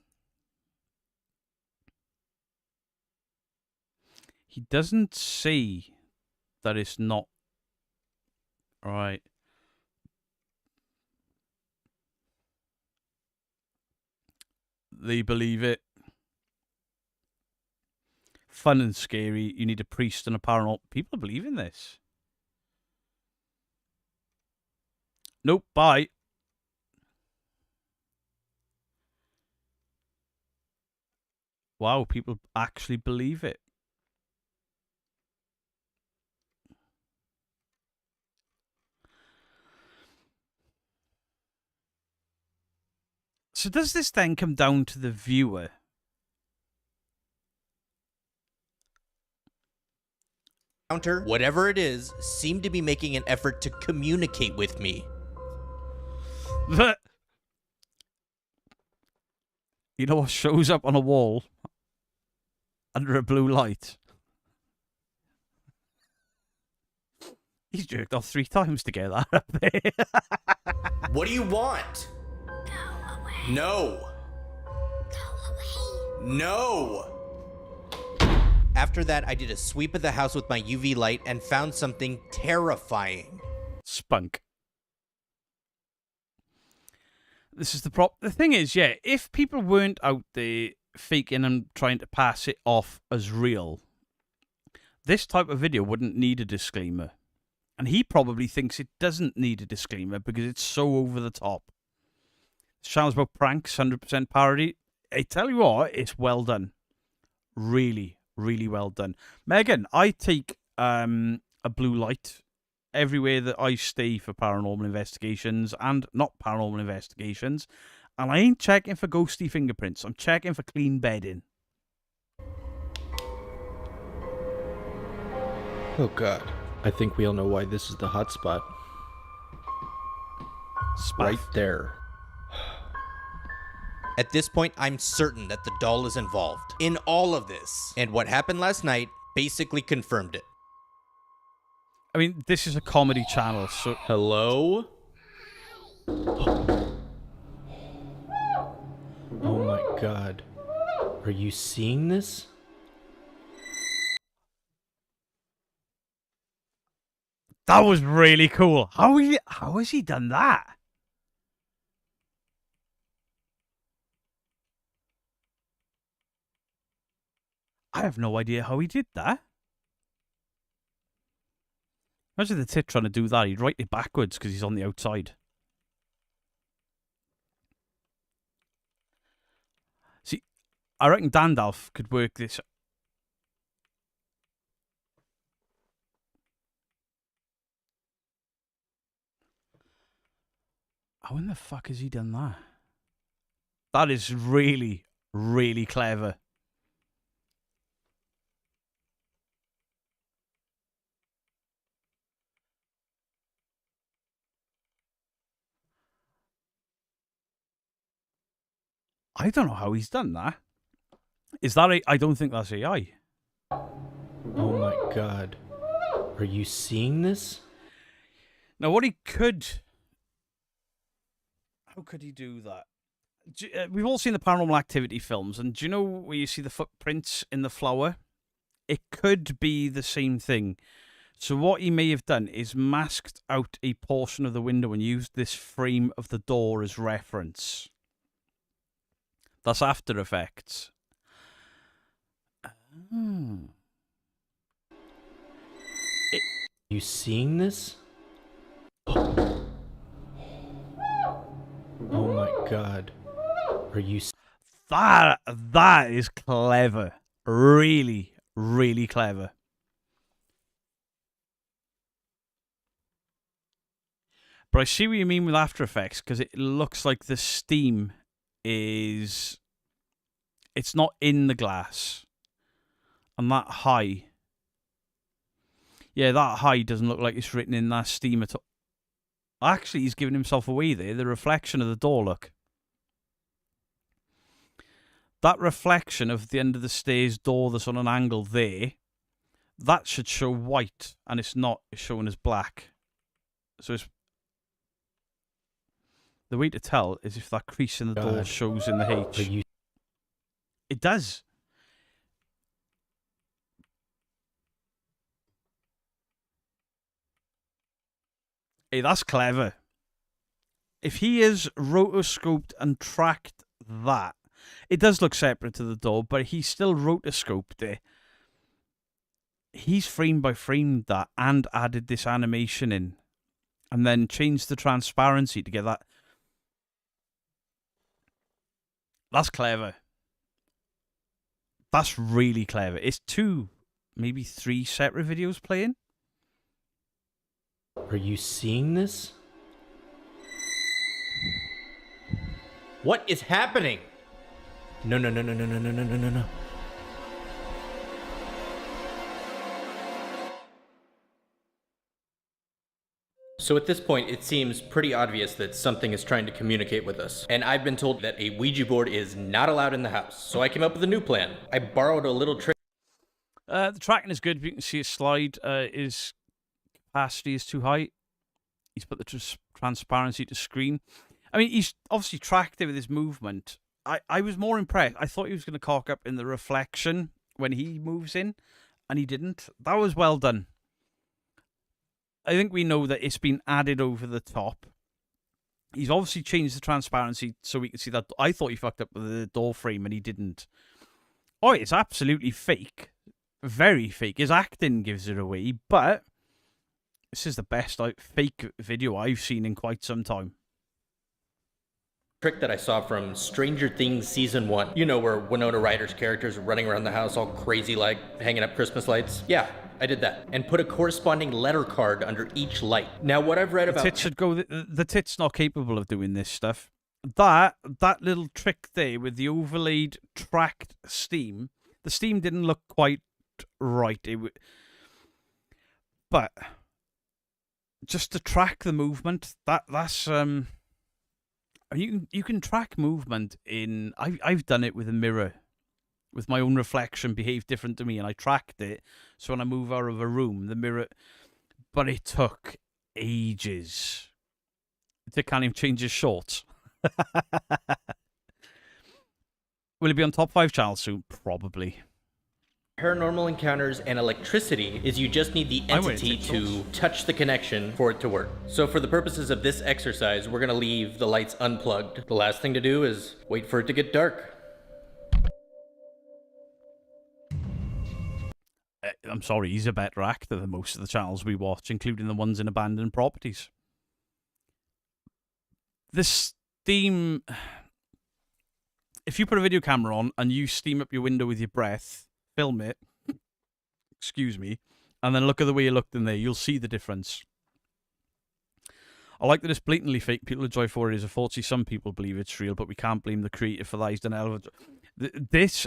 He doesn't say that it's not... Right. They believe it. Fun and scary. You need a priest and a paranormal. People believe in this. Nope, bye. Wow, people actually believe it. So does this then come down to the viewer? Whatever it is, seemed to be making an effort to communicate with me. You know what shows up on a wall under a blue light? He's jerked off 3 times to get that up there. What do you want? No. No. After that, I did a sweep of the house with my UV light and found something terrifying. Spunk. This is the thing is, yeah, if people weren't out there faking and trying to pass it off as real, this type of video wouldn't need a disclaimer. And he probably thinks it doesn't need a disclaimer because it's so over the top. This channel's about pranks, 100% parody. I tell you what, it's well done. Really, really well done. Megan, I take a blue light everywhere that I stay for paranormal investigations and not paranormal investigations. And I ain't checking for ghosty fingerprints. I'm checking for clean bedding. Oh, God. I think we all know why this is the hot spot. Right there. At this point, I'm certain that the doll is involved in all of this. And what happened last night basically confirmed it. I mean, this is a comedy channel, so... Hello? Oh my God. Are you seeing this? That was really cool. How has he done that? I have no idea how he did that. Imagine the tit trying to do that. He'd write it backwards because he's on the outside. See, I reckon Dandalf could work this. How in the fuck has he done that? That is really, really clever. I don't know how he's done that. Is that I don't think that's AI. Oh god. Are you seeing this? Now, what he could... How could he do that? We've all seen the Paranormal Activity films, and do you know where you see the footprints in the flower? It could be the same thing. So what he may have done is masked out a portion of the window and used this frame of the door as reference. That's After Effects. You seeing this? Oh my god. Are you... That is clever. Really, really clever. But I see what you mean with After Effects, because it looks like the steam is... It's not in the glass. And that high... Yeah, that high doesn't look like it's written in that steam at all. Actually, he's giving himself away there. The reflection of the door, look. That reflection of the end of the stairs door that's on an angle there, that should show white, and it's not. It's showing as black. So it's... The way to tell is if that crease in the door shows in the H. It does. Hey, that's clever. If he has rotoscoped and tracked that, it does look separate to the door, but he still rotoscoped it. He's frame by framed that and added this animation in, and then changed the transparency to get that. That's clever. That's really clever. It's 2, maybe 3 separate videos playing. Are you seeing this? What is happening? No. So at this point, it seems pretty obvious that something is trying to communicate with us. And I've been told that a Ouija board is not allowed in the house. So I came up with a new plan. I borrowed a little trick. The tracking is good. You can see a slide. His capacity is too high. He's put the transparency to screen. I mean, he's obviously tracked it with his movement. I was more impressed. I thought he was going to cock up in the reflection when he moves in, and he didn't. That was well done. I think we know that it's been added over the top. He's obviously changed the transparency so we can see that. I thought he fucked up with the door frame, and he didn't. Oh, it's absolutely fake. Very fake. His acting gives it away, but this is the best fake video I've seen in quite some time. Trick that I saw from Stranger Things Season 1. You know, where Winona Ryder's characters are running around the house all crazy like hanging up Christmas lights? Yeah, I did that. And put a corresponding letter card under each light. Now, what I've read about... The tits should go... The tit's not capable of doing this stuff. That little trick there with the overlaid tracked steam, the steam didn't look quite right. But just to track the movement, that's... You can track movement in... I've done it with a mirror. With my own reflection behave different to me, and I tracked it. So when I move out of a room, the mirror... But it took ages. They can't even change his shorts. Will it be on top 5 channels soon? Probably. Paranormal encounters and electricity is you just need the entity to touch the connection for it to work. So for the purposes of this exercise, we're going to leave the lights unplugged. The last thing to do is wait for it to get dark. I'm sorry, he's a better actor than most of the channels we watch, including the ones in abandoned properties. This steam... If you put a video camera on and you steam up your window with your breath, film it, excuse me, and then look at the way you looked in there, you'll see the difference. I like that it's blatantly fake. People enjoy for it is. Unfortunately, some people believe it's real, but we can't blame the creator for that. He's done a hell of a... This,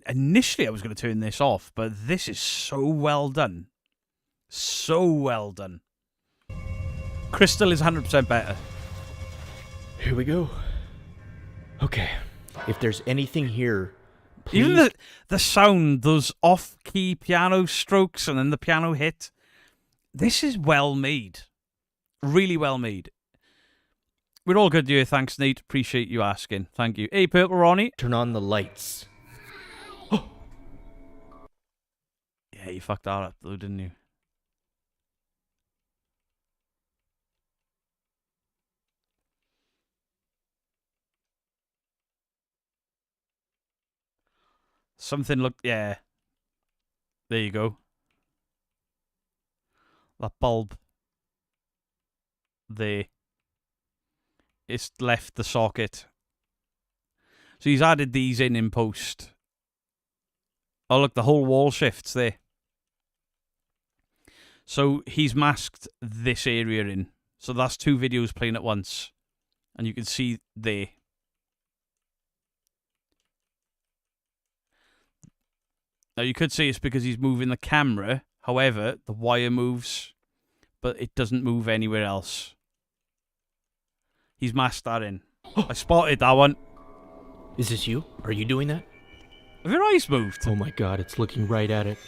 initially I was going to turn this off, but this is so well done. So well done. Crystal is 100% better. Here we go. Okay. If there's anything here, Even the sound, those off-key piano strokes and then the piano hit. This is well made. Really well made. We're all good here. Thanks, Nate. Appreciate you asking. Thank you. Hey, Purple Ronnie. Turn on the lights. Yeah, you fucked that up though, didn't you? Something looked... Yeah. There you go. That bulb. There. It's left the socket. So he's added these in post. Oh, look, the whole wall shifts there. So he's masked this area in. So that's 2 videos playing at once. And you can see there. Now, you could say it's because he's moving the camera. However, the wire moves, but it doesn't move anywhere else. He's masked that in. I spotted that one. Is this you? Are you doing that? Have your eyes moved? Oh my god, it's looking right at it.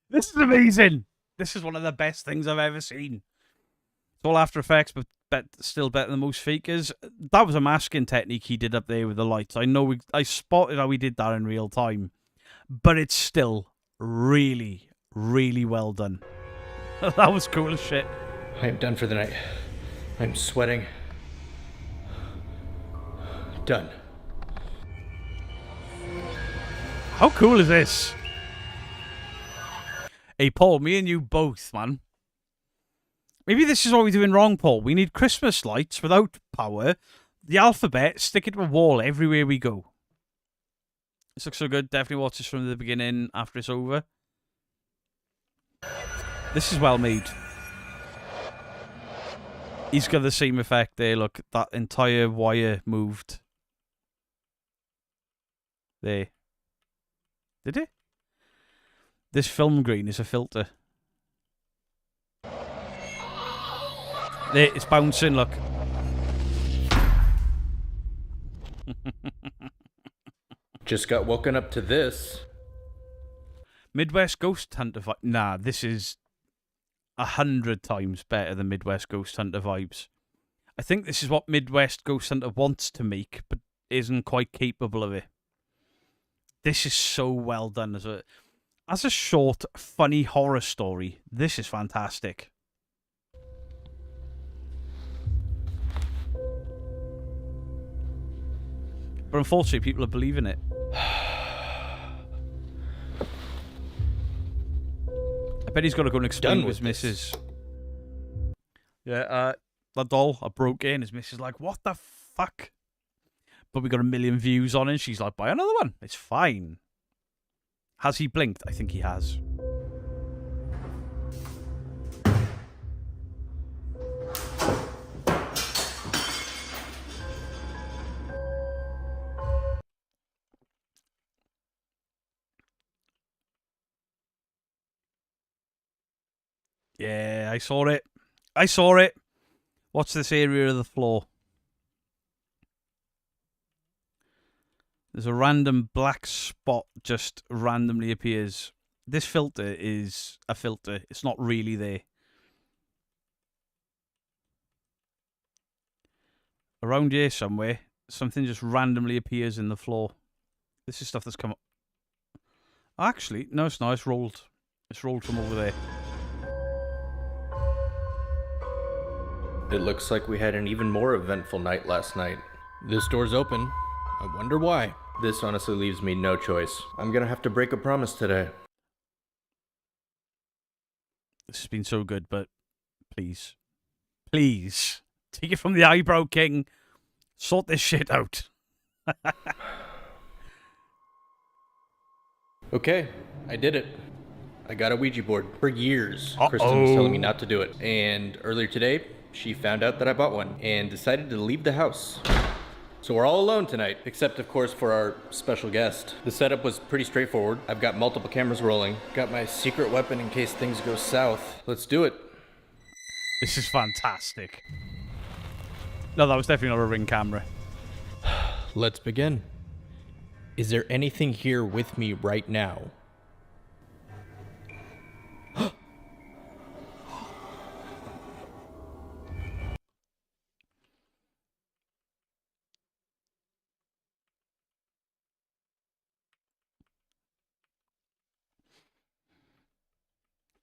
This is amazing. This is one of the best things I've ever seen. It's all After Effects, but still better than most fakers. That was a masking technique he did up there with the lights. I know I spotted how he did that in real time. But it's still really, really well done. That was cool as shit. I am done for the night. I'm sweating. Done. How cool is this? Hey, Paul, me and you both, man. Maybe this is what we're doing wrong, Paul. We need Christmas lights without power. The alphabet, stick it to a wall everywhere we go. This looks so good. Definitely watch this from the beginning after it's over. This is well made. He's got the same effect there. Look, that entire wire moved. There. Did it? This film green is a filter. There, it's bouncing, look. Just got woken up to this. Midwest Ghost Hunter vibe. Nah, this is 100 times better than Midwest Ghost Hunter vibes. I think this is what Midwest Ghost Hunter wants to make, but isn't quite capable of it. This is so well done as a short, funny horror story. This is fantastic. But unfortunately, people are believing it. I bet he's got to go and explain to his missus. Yeah, that doll, I broke in. His missus like, what the fuck? But we got 1 million views on it. She's like, buy another one. It's fine. Has he blinked? I think he has. Yeah, I saw it. I saw it. Watch this area of the floor. There's a random black spot just randomly appears. This filter is a filter. It's not really there. Around here somewhere, something just randomly appears in the floor. This is stuff that's come up. Actually, no, it's not. It's rolled. It's rolled from over there. It looks like we had an even more eventful night last night. This door's open. I wonder why. This honestly leaves me no choice. I'm gonna have to break a promise today. This has been so good, but please. Please. Take it from the eyebrow king. Sort this shit out. Okay, I did it. I got a Ouija board. For years, Kristen was telling me not to do it. And earlier today, she found out that I bought one and decided to leave the house. So we're all alone tonight, except of course for our special guest. The setup was pretty straightforward. I've got multiple cameras rolling. Got my secret weapon in case things go south. Let's do it. This is fantastic. No, that was definitely not a Ring camera. Let's begin. Is there anything here with me right now?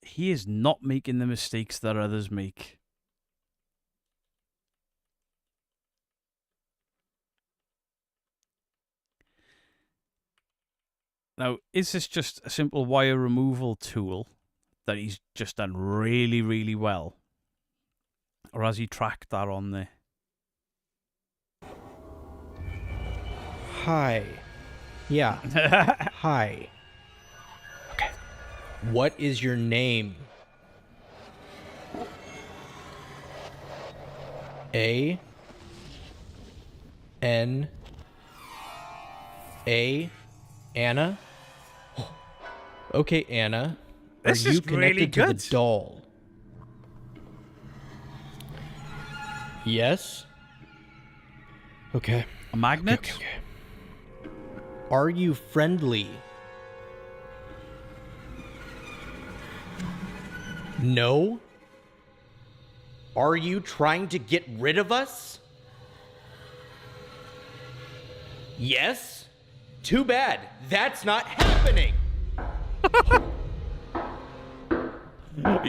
He is not making the mistakes that others make. Now, is this just a simple wire removal tool that he's just done really, really well? Or has he tracked that on there? Hi. Yeah. Hi. Okay. What is your name? A. N. A. Anna? Okay, Anna. This Are you is connected really to good. the doll? Yes. Okay. A magnet? Okay. Are you friendly? No. Are you trying to get rid of us? Yes? Too bad. That's not happening.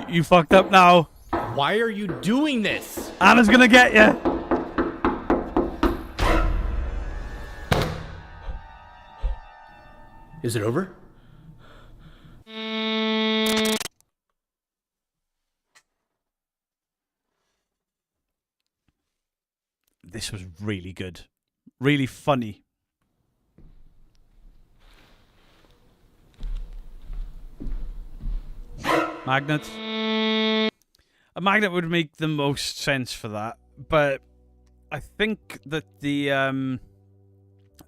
You fucked up now. Why are you doing this? Anna's gonna get you. Is it over? This was really good. Really funny. Magnet. A magnet would make the most sense for that, but I think that the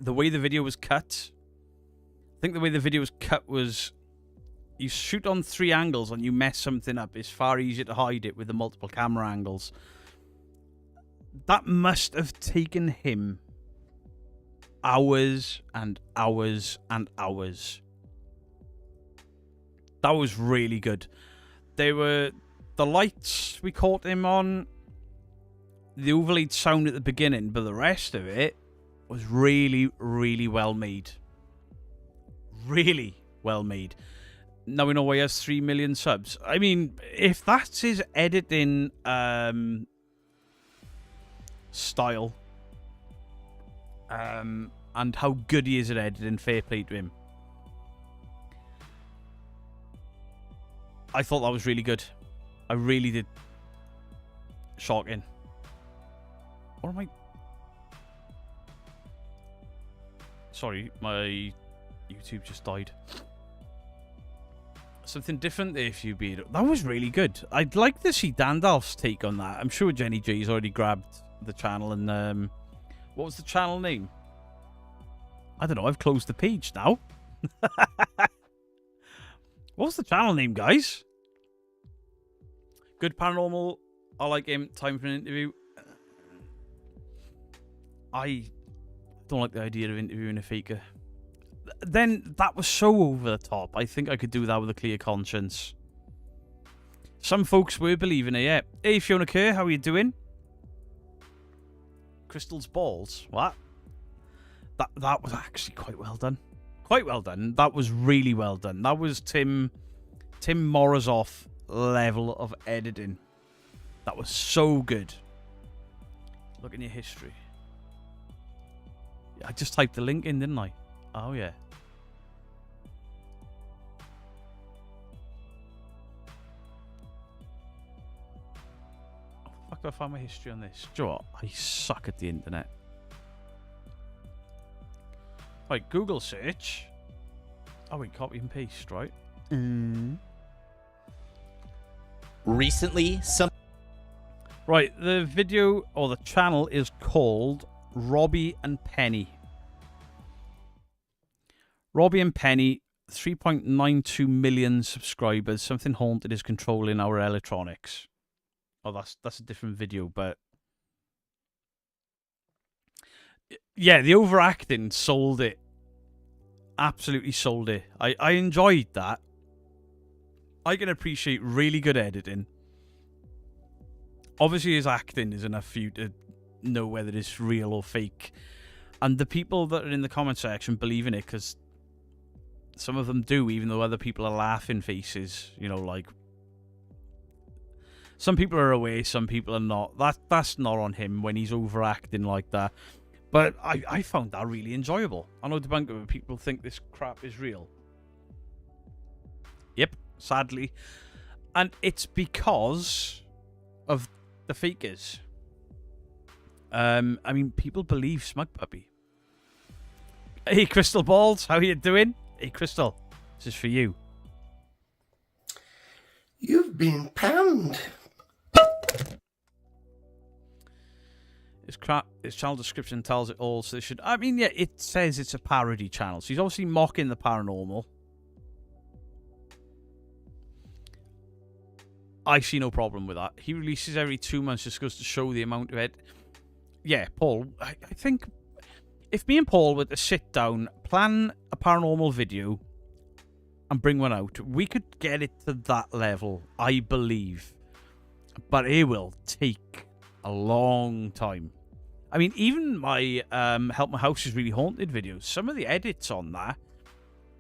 way the video was cut, was you shoot on 3 angles and you mess something up. It's far easier to hide it with the multiple camera angles. That must have taken him hours and hours and hours. That was really good. They were the lights we caught him on, the overlaid sound at the beginning, but the rest of it was really, really well made. Really well made. Now we know why he has 3 million subs. I mean, if that's his editing style and how good he is at editing, fair play to him. I thought that was really good. I really did. Shocking. Or am I... Sorry, my YouTube just died. Something different there, if you be. That was really good. I'd like to see Dandalf's take on that. I'm sure Jenny J's already grabbed the channel and... what was the channel name? I don't know. I've closed the page now. What's the channel name, guys? Good Paranormal. I like him. Time for an interview. I don't like the idea of interviewing a faker. Then that was so over the top. I think I could do that with a clear conscience. Some folks were believing it, yeah. Hey, Fiona Kerr, how are you doing? Crystal's balls. What? That was actually quite well done. Quite well done. That was really well done. That was Tim Morozov level of editing. That was so good. Look in your history. I just typed the link in, didn't I? Oh, yeah. How the fuck do I find my history on this? Do you know what? I suck at the internet. Right, Google search. Oh, wait, copy and paste, right? Recently, Right, the video or the channel is called Robbie and Penny. Robbie and Penny, 3.92 million subscribers. Something haunted is controlling our electronics. Oh, that's a different video, but Yeah, the overacting sold it. Absolutely sold it. I enjoyed that. I can appreciate really good editing. Obviously, his acting is enough for you to know whether it's real or fake. And the people that are in the comment section believe in it, because some of them do, even though other people are laughing faces. You know, like, some people are away, some people are not. That's not on him when he's overacting like that. But I found that really enjoyable. I know Debunker, people think this crap is real. Yep, sadly. And it's because of the fakers. I mean, people believe Smug Puppy. Hey, Crystal Balls, how are you doing? Hey, Crystal, this is for you. You've been panned. His channel description tells it all, so they should... I mean, yeah, it says it's a parody channel, so he's obviously mocking the paranormal. I see no problem with that. He releases every 2 months, just goes to show the amount of it. Yeah, Paul, I think if me and Paul were to sit down, plan a paranormal video, and bring one out, we could get it to that level, I believe. But it will take a long time. I mean, even my Help My House is Really Haunted videos, some of the edits on that,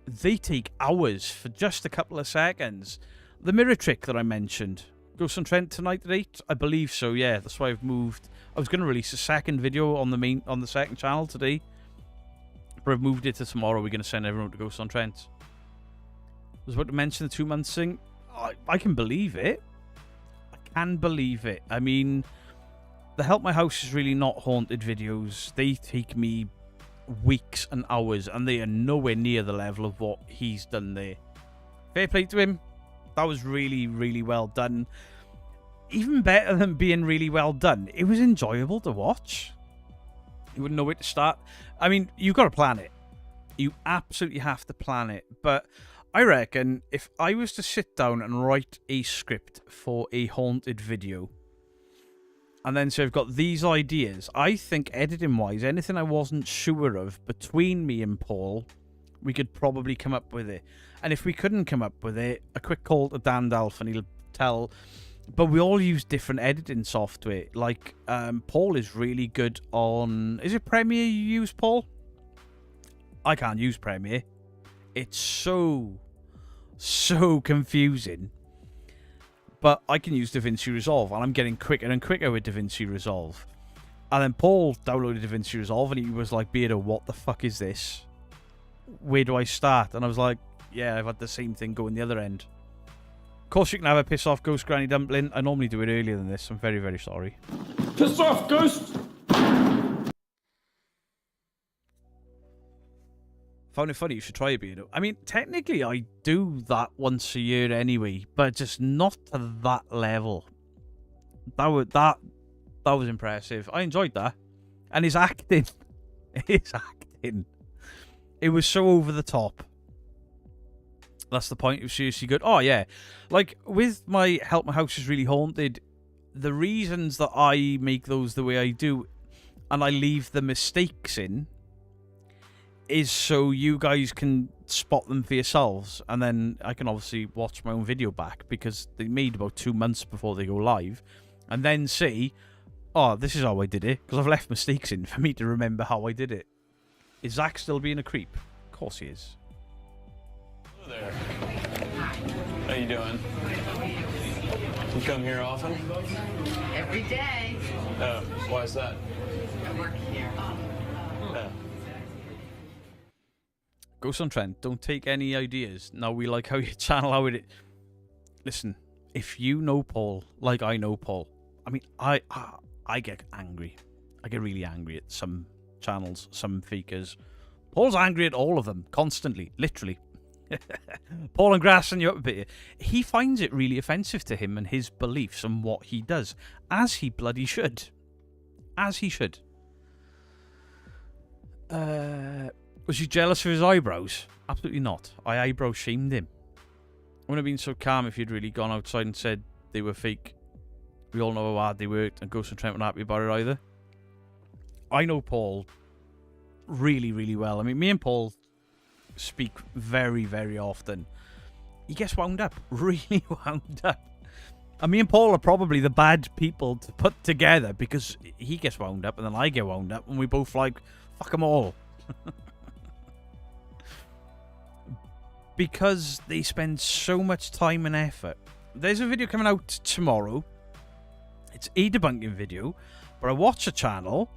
they take hours for just a couple of seconds. The mirror trick that I mentioned, Ghost on Trent tonight at 8? I believe so, yeah. That's why I've moved. I was going to release a second video on the second channel today, but I've moved it to tomorrow. We're going to send everyone to Ghost on Trent. I was about to mention the 2 months thing. I can believe it. I can believe it. I mean, the Help My House is Really Not Haunted videos, they take me weeks and hours, and they are nowhere near the level of what he's done there. Fair play to him. That was really, really well done. Even better than being really well done, it was enjoyable to watch. You wouldn't know where to start. I mean, you've got to plan it. You absolutely have to plan it. But I reckon if I was to sit down and write a script for a haunted video, and then so I've got these ideas, I think editing-wise, anything I wasn't sure of between me and Paul, we could probably come up with it. And if we couldn't come up with it, a quick call to Dandalf and he'll tell. But we all use different editing software. Like, Paul is really good on... Is it Premiere you use, Paul? I can't use Premiere. It's so confusing. But I can use DaVinci Resolve, and I'm getting quicker and quicker with DaVinci Resolve. And then Paul downloaded DaVinci Resolve, and he was like, Beardo, what the fuck is this? Where do I start? And I was like, yeah, I've had the same thing going the other end. Of course, you can have a piss off Ghost Granny Dumpling. I normally do it earlier than this. I'm very, very sorry. Piss off, Ghost! Found it funny. You should try it, Beardo. I mean, technically, I do that once a year anyway, but just not to that level. That was impressive. I enjoyed that. And his acting. It was so over the top. That's the point. It was seriously good. Oh, yeah. Like, with my Help My House is Really Haunted, the reasons that I make those the way I do, and I leave the mistakes in, is so you guys can spot them for yourselves. And then I can obviously watch my own video back, because they made about 2 months before they go live. And then see, oh, this is how I did it. Because I've left mistakes in for me to remember how I did it. Is Zach still being a creep? Of course he is. Hello there. How you doing? You come here often? Every day. Oh, why is that? I work here. Yeah. Ghost on Trent, don't take any ideas. Now we like how you channel how it... Listen, if you know Paul like I know Paul, I mean, I get angry. I get really angry at some channels, some fakers. Paul's angry at all of them, constantly, literally. Paul and Grass and you up a bit. He finds it really offensive to him and his beliefs and what he does, as he bloody should. As he should. Was he jealous of his eyebrows? Absolutely not. I eyebrow shamed him. I wouldn't have been so calm if he'd really gone outside and said they were fake. We all know how hard they worked, and Ghost and Trent weren't happy about it either. I know Paul really, really well. I mean, me and Paul speak very, very often. He gets wound up, really wound up. And me and Paul are probably the bad people to put together because he gets wound up and then I get wound up and we both like, fuck them all. Because they spend so much time and effort. There's a video coming out tomorrow. It's a debunking video. But I watched the channel.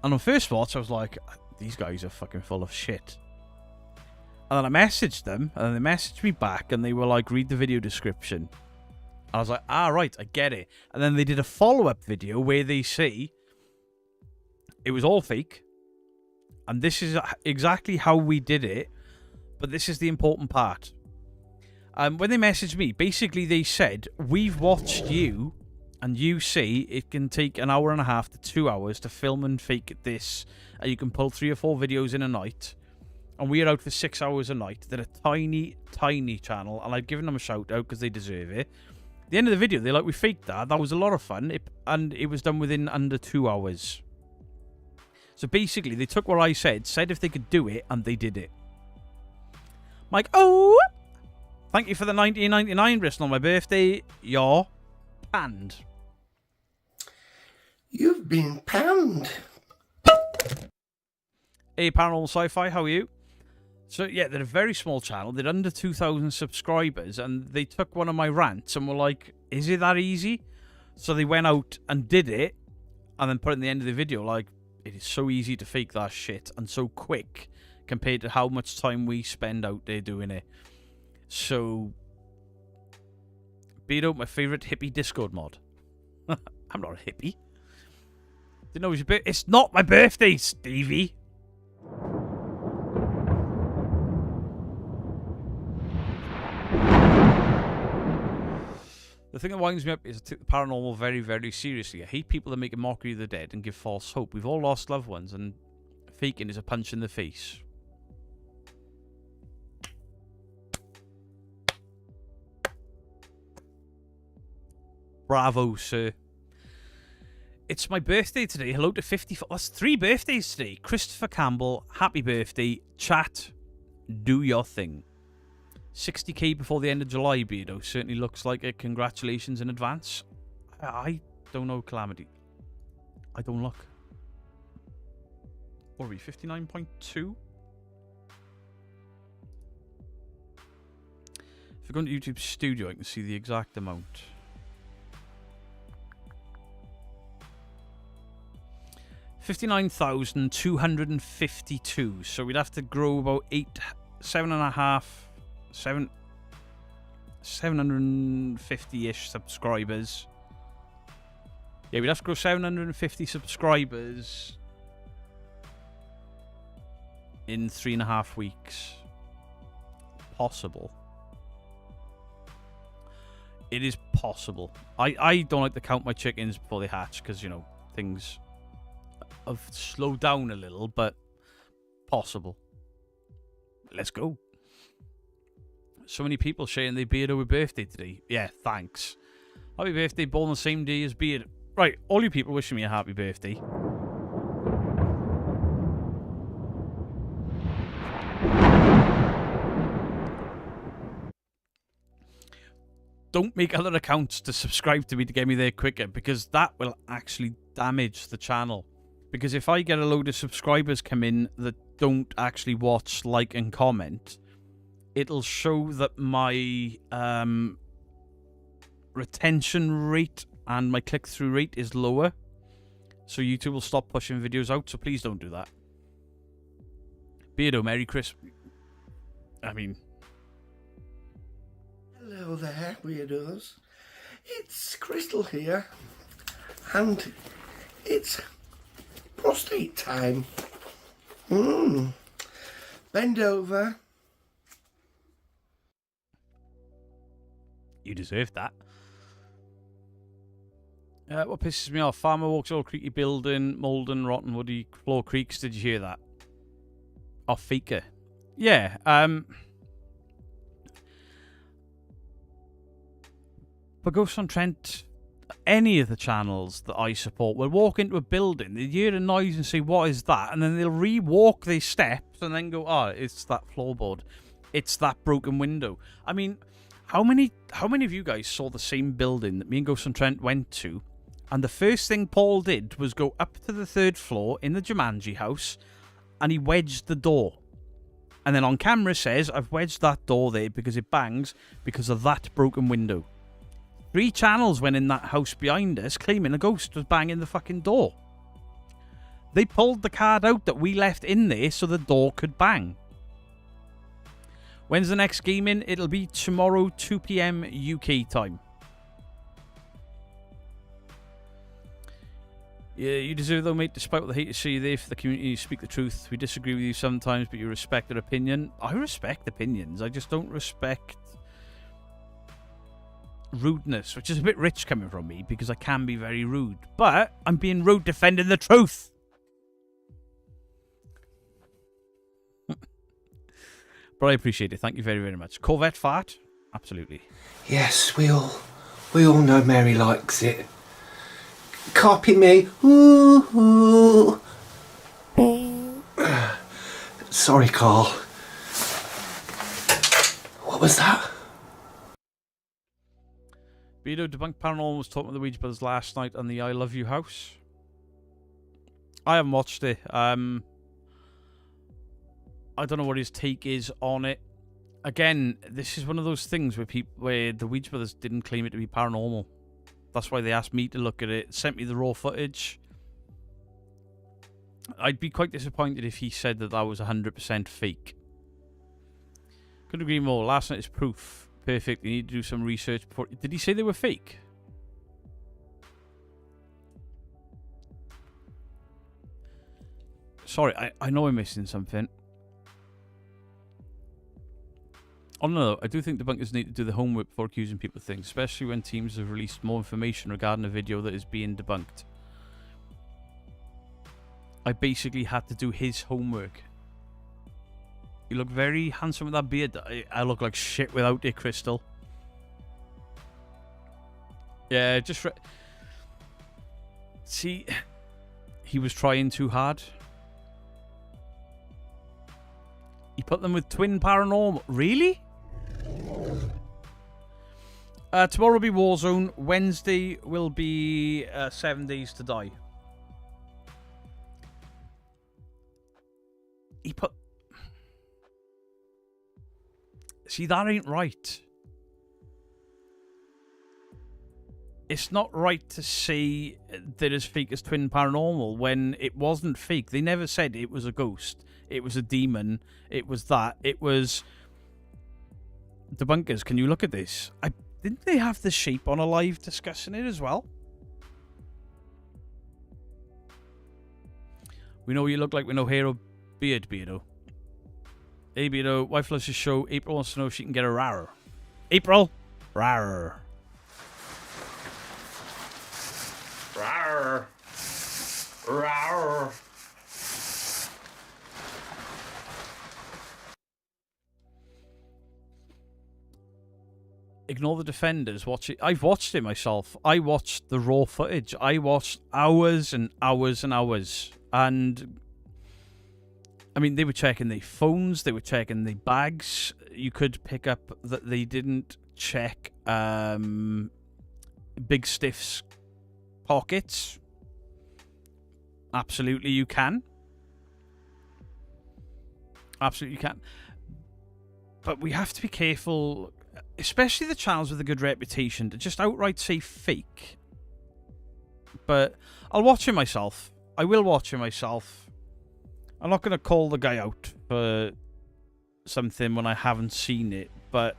And on first watch, I was like, these guys are fucking full of shit. And then I messaged them. And they messaged me back. And they were like, read the video description. And I was like, right, I get it. And then they did a follow-up video where they say it was all fake. And this is exactly how we did it. But this is the important part. When they messaged me, basically they said, we've watched you, and you say it can take 1.5 hours to 2 hours to film and fake this, and you can pull 3 or 4 videos in a night, and we're out for 6 hours a night. They're a tiny, tiny channel, and I've given them a shout out because they deserve it. At the end of the video, they're like, we faked that. That was a lot of fun, and it was done within under 2 hours. So basically, they took what I said if they could do it, and they did it. Mike, oh, thank you for the 1999 Bristol on my birthday. You're panned. You've been panned. Hey, Paranormal Sci-Fi, how are you? So, yeah, they're a very small channel. They're under 2,000 subscribers, and they took one of my rants and were like, is it that easy? So they went out and did it, and then put it in the end of the video, like, it is so easy to fake that shit, and so quick, compared to how much time we spend out there doing it. So, Beardo, my favourite hippie Discord mod. I'm not a hippie. Didn't know it was your birthday. It's not my birthday, Stevie. The thing that winds me up is I take the paranormal very, very seriously. I hate people that make a mockery of the dead and give false hope. We've all lost loved ones, and faking is a punch in the face. Bravo, sir. It's my birthday today. Hello to 54. That's 3 birthdays today. Christopher Campbell, happy birthday. Chat, do your thing. 60k before the end of July, Beardo. Certainly looks like it. Congratulations in advance. I don't know, Calamity. I don't look. What are we, 59.2? If I go into YouTube Studio, I can see the exact amount. $59,252. So we'd have to grow about 750-ish subscribers. Yeah, we'd have to grow 750 subscribers in 3.5 weeks. Possible. It is possible. I don't like to count my chickens before they hatch because, you know, things have slowed down a little, but possible. Let's go. So many people sharing their Beardo with birthday today. Yeah, thanks. Happy birthday, born the same day as Beard. Right, all you people wishing me a happy birthday. Don't make other accounts to subscribe to me to get me there quicker, because that will actually damage the channel. Because if I get a load of subscribers come in that don't actually watch, like, and comment, it'll show that my retention rate and my click-through rate is lower. So YouTube will stop pushing videos out, so please don't do that. Beardo, Merry Christmas. I mean... Hello there, weirdos. It's Crystal here. And it's prostate time. Bend over. You deserve that. What pisses me off? Farmer walks all creaky building, Malden, rotten, woody, floor creaks. Did you hear that? Oh, faker. Yeah, but Ghost on Trent, any of the channels that I support will walk into a building, they hear a noise and say, what is that? And then they'll re-walk their steps and then go, oh, it's that floorboard. It's that broken window. I mean, how many of you guys saw the same building that me and Ghost and Trent went to, and the first thing Paul did was go up to the 3rd floor in the Jumanji house, and he wedged the door. And then on camera says, I've wedged that door there because it bangs because of that broken window. 3 channels went in that house behind us claiming a ghost was banging the fucking door. They pulled the card out that we left in there so the door could bang. When's the next game in? It'll be tomorrow, 2 PM UK time. Yeah, you deserve though, mate, despite what the haters say there for the community, you speak the truth. We disagree with you sometimes, but you respect their opinion. I respect opinions. I just don't respect rudeness, which is a bit rich coming from me because I can be very rude. But I'm being rude defending the truth. But I appreciate it. Thank you very, very much. Corvette fart? Absolutely. Yes, we all know Mary likes it. Copy me. Ooh, ooh. Sorry, Carl. What was that? Beto Debunked Paranormal was talking to the Ouija Brothers last night on the I Love You house. I haven't watched it. I don't know what his take is on it. Again, this is one of those things where the Ouija Brothers didn't claim it to be paranormal. That's why they asked me to look at it, sent me the raw footage. I'd be quite disappointed if he said that that was 100% fake. Couldn't agree more. Last night is proof. Perfect. You need to do some research before... Did he say they were fake? Sorry, I know I'm missing something. Oh no, I do think debunkers need to do the homework before accusing people of things, especially when teams have released more information regarding a video that is being debunked. I basically had to do his homework. You look very handsome with that beard. I look like shit without it, Crystal. Yeah, just... See, he was trying too hard. He put them with Twin Paranormal. Really? Tomorrow will be Warzone. Wednesday will be 7 Days to Die. He put... See, that ain't right. It's not right to say they're as fake as Twin Paranormal when it wasn't fake. They never said it was a ghost. It was a demon. It was that. It was... Debunkers, can you look at this? Didn't they have the Shape on a live discussing it as well? We know what you look like with no hair or beard, Beardo. Hey, Beardo, wife loves your show. April wants to know if she can get a rarer. April? Rarer. Rawr. Rawr. Ignore the defenders. Watch it. I've watched it myself. I watched the raw footage. I watched hours and hours and hours. And I mean, they were checking their phones. They were checking their bags. You could pick up that they didn't check Big Stiff's pockets. Absolutely, you can. Absolutely, you can. But we have to be careful, especially the channels with a good reputation, to just outright say fake. But I'll watch it myself. I will watch it myself. I'm not going to call the guy out for something when I haven't seen it, but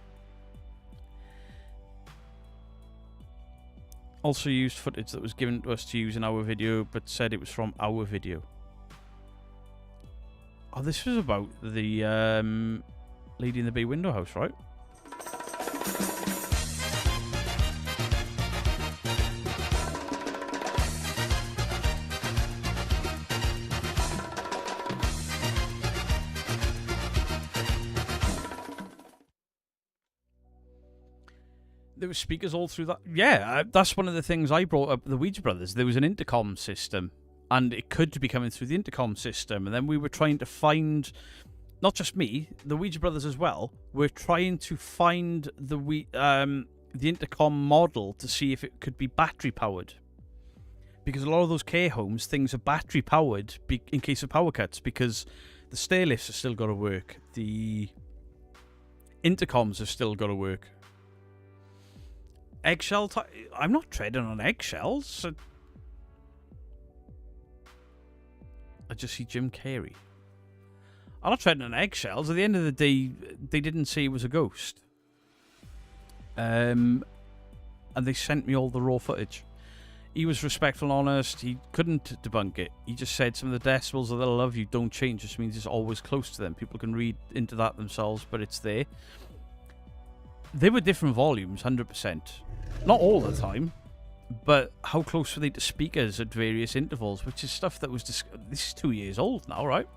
also used footage that was given to us to use in our video, but said it was from our video. Oh, this was about the lady in the bay window house, right? There were speakers all through that. Yeah, that's one of the things I brought up with the Ouija Brothers. There was an intercom system, and it could be coming through the intercom system. And then we were trying to find, not just me, the Ouija Brothers as well. We're trying to find the intercom model to see if it could be battery powered. Because a lot of those care homes, things are battery powered in case of power cuts, because the stair lifts have still got to work. The intercoms have still got to work. Eggshell I'm not treading on eggshells. I just see Jim Carrey. I'm not treading on eggshells. At the end of the day, they didn't say it was a ghost. And they sent me all the raw footage. He was respectful and honest. He couldn't debunk it. He just said some of the decibels of "they'll love you" don't change. Just means it's always close to them. People can read into that themselves, but it's there. They were different volumes, 100%. Not all the time, but how close were they to speakers at various intervals, which is stuff that was... This is 2 years old now, right?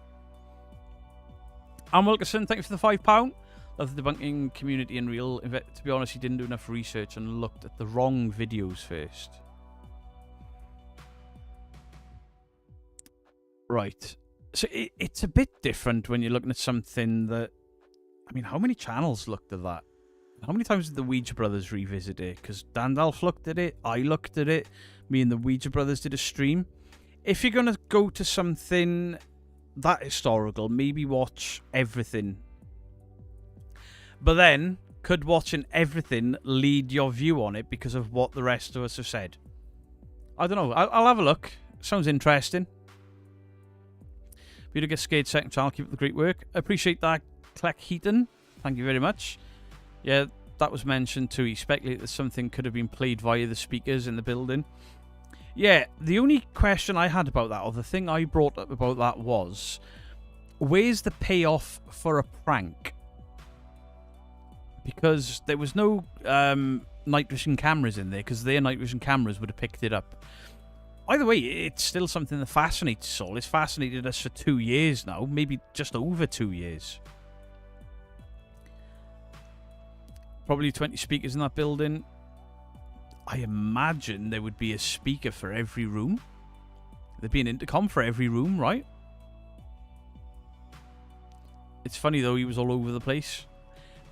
Anne Wilkerson, thank you for the £5. Love the debunking community in real. To be honest, he didn't do enough research and looked at the wrong videos first. Right. So it's a bit different when you're looking at something that... I mean, how many channels looked at that? How many times did the Ouija Brothers revisit it? Because Dandalf looked at it, I looked at it, me and the Ouija Brothers did a stream. If you're going to go to something that historical, maybe watch everything. But then, could watching everything lead your view on it because of what the rest of us have said? I don't know. I'll have a look. Sounds interesting. If you get scared, second channel, keep up the great work. Appreciate that, Clec Heaton. Thank you very much. Yeah, that was mentioned too. He speculated that something could have been played via the speakers in the building. Yeah, the only question I had about that, or the thing I brought up about that was, where's the payoff for a prank? Because there was no night vision cameras in there, because their night vision cameras would have picked it up. Either way, it's still something that fascinates us all. It's fascinated us for 2 years now, maybe just over 2 years. Probably 20 speakers in that building. I imagine there would be a speaker for every room. There'd be an intercom for every room, right? It's funny though, he was all over the place.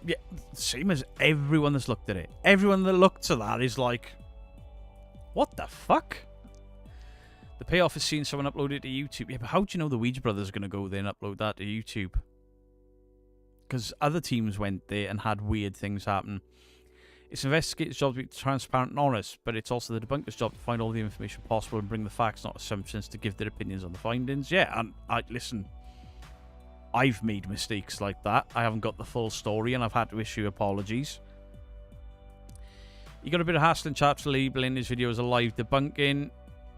Yeah, same as everyone that's looked at it. Everyone that looked at that is like, what the fuck? The payoff is seeing someone upload it to YouTube. Yeah, but how do you know the Ouija Brothers are going to go there and upload that to YouTube? Because other teams went there and had weird things happen. It's investigators' job to be transparent and honest, but it's also the debunker's job to find all the information possible and bring the facts, not assumptions, to give their opinions on the findings. Yeah, and listen, I've made mistakes like that. I haven't got the full story, and I've had to issue apologies. You got a bit of hassle in chat for labeling his video as a live debunking.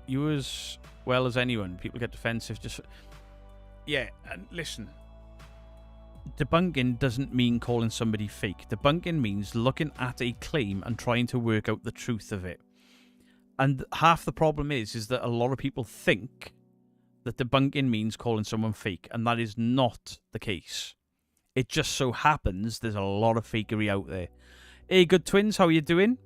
You as well as anyone. People get defensive just... Yeah, and listen... Debunking doesn't mean calling somebody fake. Debunking means looking at a claim and trying to work out the truth of it. And half the problem is that a lot of people think that debunking means calling someone fake, and that is not the case. It just so happens there's a lot of fakery out there. Hey, good twins, how are you doing?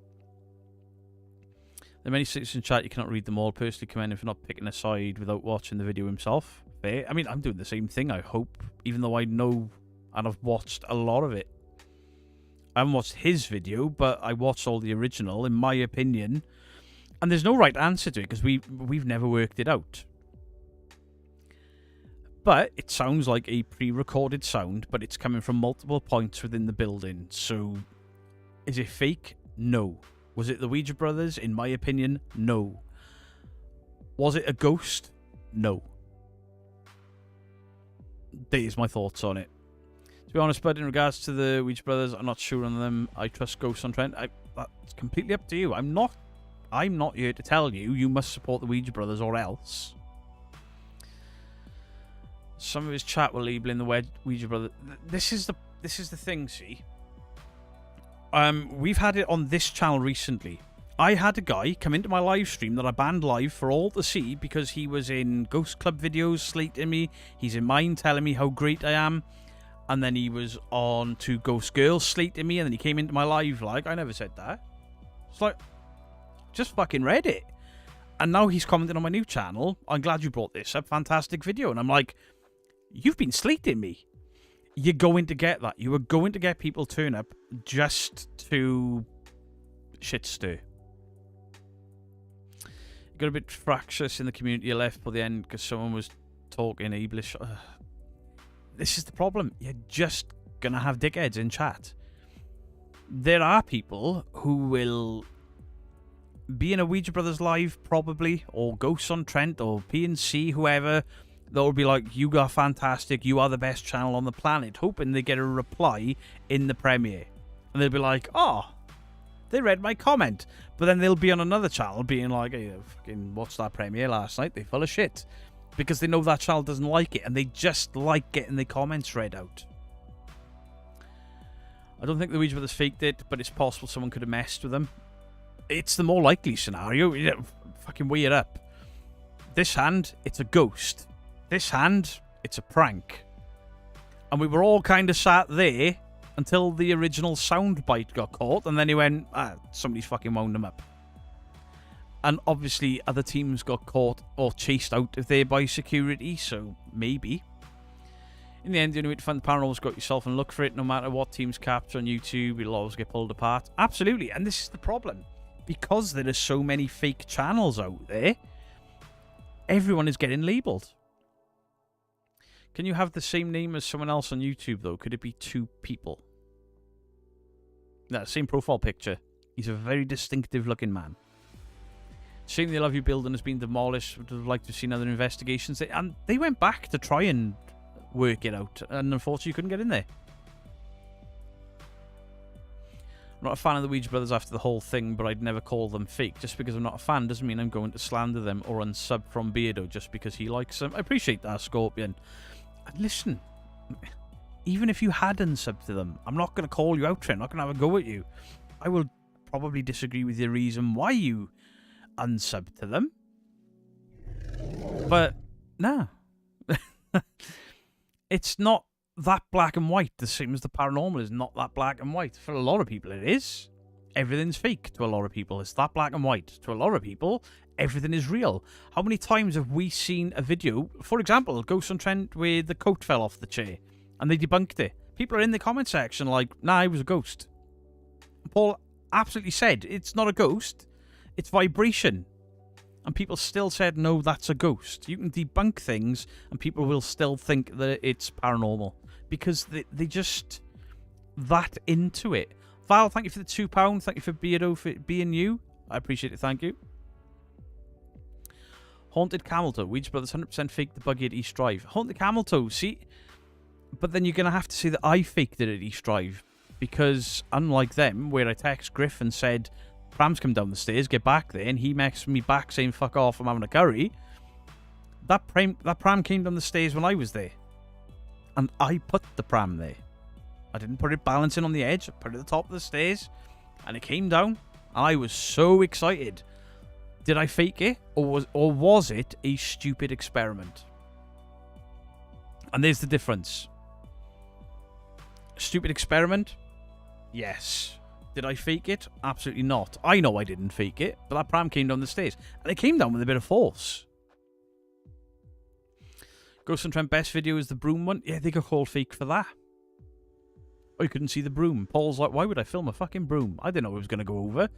There are many statements in chat, you cannot read them all. Personally commend him for not picking a side without watching the video himself. Fair. I mean, I'm doing the same thing, I hope, even though I know... And I've watched a lot of it. I haven't watched his video, but I watched all the original, in my opinion. And there's no right answer to it, because we've never worked it out. But it sounds like a pre-recorded sound, but it's coming from multiple points within the building. So, is it fake? No. Was it the Ouija Brothers? In my opinion, no. Was it a ghost? No. There's my thoughts on it. To be honest, but in regards to the Ouija Brothers, I'm not sure on them. I trust Ghosts on Trent. That's completely up to you. I'm not here to tell you you must support the Ouija Brothers or else. Some of his chat were labeling the Ouija Brothers. This is the thing, see. We've had it on this channel recently. I had a guy come into my live stream that I banned live for all to see because he was in Ghost Club videos slating me. He's in mine telling me how great I am. And then he was on to Ghost Girls slating me, and then he came into my live like, I never said that. It's like, just fucking read it. And now he's commenting on my new channel. I'm glad you brought this up. Fantastic video. And I'm like, you've been slating me. You're going to get that. You are going to get people turn up just to shit stir. Got a bit fractious in the community. I left by the end because someone was talking English. This is the problem. You're just going to have dickheads in chat. There are people who will be in a Ouija Brothers live, probably, or Ghosts on Trent, or PNC, whoever, that will be like, you are fantastic, you are the best channel on the planet, hoping they get a reply in the premiere. And they'll be like, oh, they read my comment. But then they'll be on another channel being like, hey, I fucking watched that premiere last night, they're full of shit. Because they know that channel doesn't like it, and they just like getting the comments read out. I don't think the Ouija Brothers faked it, but it's possible someone could have messed with them. It's the more likely scenario. You know, fucking weigh it up. This hand, it's a ghost. This hand, it's a prank. And we were all kind of sat there until the original soundbite got caught, and then he went, somebody's fucking wound them up. And obviously other teams got caught or chased out of there by security, so maybe. In the end, the only way to find the paranormal is go out yourself and look for it. No matter what teams capture on YouTube, it'll always get pulled apart. Absolutely, and this is the problem. Because there are so many fake channels out there, everyone is getting labelled. Can you have the same name as someone else on YouTube, though? Could it be two people? No, same profile picture. He's a very distinctive-looking man. Shame the Love You building has been demolished. Would have liked to have seen other investigations. And they went back to try and work it out, and unfortunately you couldn't get in there. I'm not a fan of the Ouija Brothers after the whole thing, but I'd never call them fake. Just because I'm not a fan doesn't mean I'm going to slander them or unsub from Beardo just because he likes them. I appreciate that, Scorpion. And listen, even if you had unsubbed to them, I'm not going to call you out, Trent. I'm not going to have a go at you. I will probably disagree with the reason why you unsubbed to them. But, nah. It's not that black and white, the same as the paranormal is not that black and white. For a lot of people it is. Everything's fake to a lot of people. It's that black and white. To a lot of people, everything is real. How many times have we seen a video, for example, Ghost on Trent, where the coat fell off the chair and they debunked it? People are in the comment section like, nah, it was a ghost. Paul absolutely said, it's not a ghost, it's vibration. And people still said, no, that's a ghost. You can debunk things and people will still think that it's paranormal. Because they just that into it. Val, thank you for the £2. Thank you for Beardo for being you. I appreciate it, thank you. Haunted Camel Toe. Ouija Brothers 100% faked the buggy at East Drive. Haunted Camel Toe, see? But then you're going to have to say that I faked it at East Drive. Because unlike them, where I text Griff and said, Pram's come down the stairs, get back there, and he messaged me back saying, fuck off, I'm having a curry. That pram came down the stairs when I was there. And I put the pram there. I didn't put it balancing on the edge. I put it at the top of the stairs. And it came down. And I was so excited. Did I fake it? Or was it a stupid experiment? And there's the difference. Stupid experiment? Yes. Did I fake it? Absolutely not. I know I didn't fake it. But that pram came down the stairs. And it came down with a bit of force. Ghost on Trent best video is the broom one. Yeah, they got called fake for that. Oh, you couldn't see the broom. Paul's like, why would I film a fucking broom? I didn't know it was going to go over.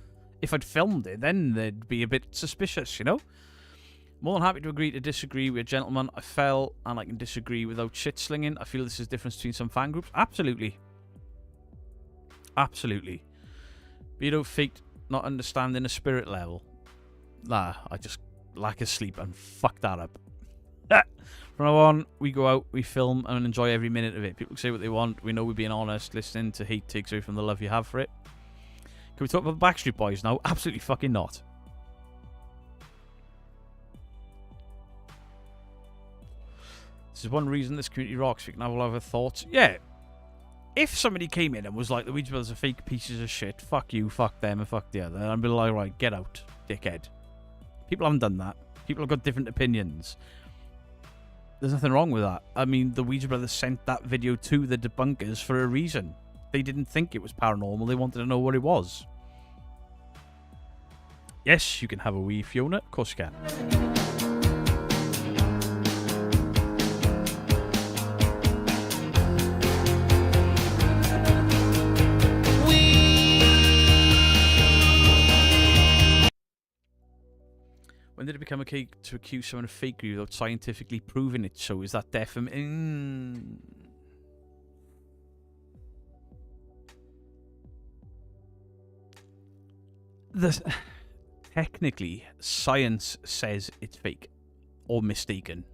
If I'd filmed it, then they'd be a bit suspicious, you know? More than happy to agree to disagree with a gentleman. I fell, and I can disagree without shit-slinging. I feel this is the difference between some fan groups. Absolutely. Absolutely. But you don't fake not understanding a spirit level. Nah, I just lack of sleep and fuck that up. From now on, we go out, we film, and enjoy every minute of it. People say what they want. We know we're being honest. Listening to hate takes away from the love you have for it. Can we talk about the Backstreet Boys now? Absolutely fucking not. This is one reason this community rocks. We can have all other thoughts. Yeah. If somebody came in and was like, the Ouija Brothers are fake pieces of shit, fuck you, fuck them, and fuck the other, I'd be like, right, get out, dickhead. People haven't done that. People have got different opinions. There's nothing wrong with that. I mean, the Ouija Brothers sent that video to the debunkers for a reason. They didn't think it was paranormal. They wanted to know what it was. Yes, you can have a wee, Fiona. Of course you can. When did it become okay to accuse someone of fakery without scientifically proving it? So is that definitely... Technically, science says it's fake or mistaken.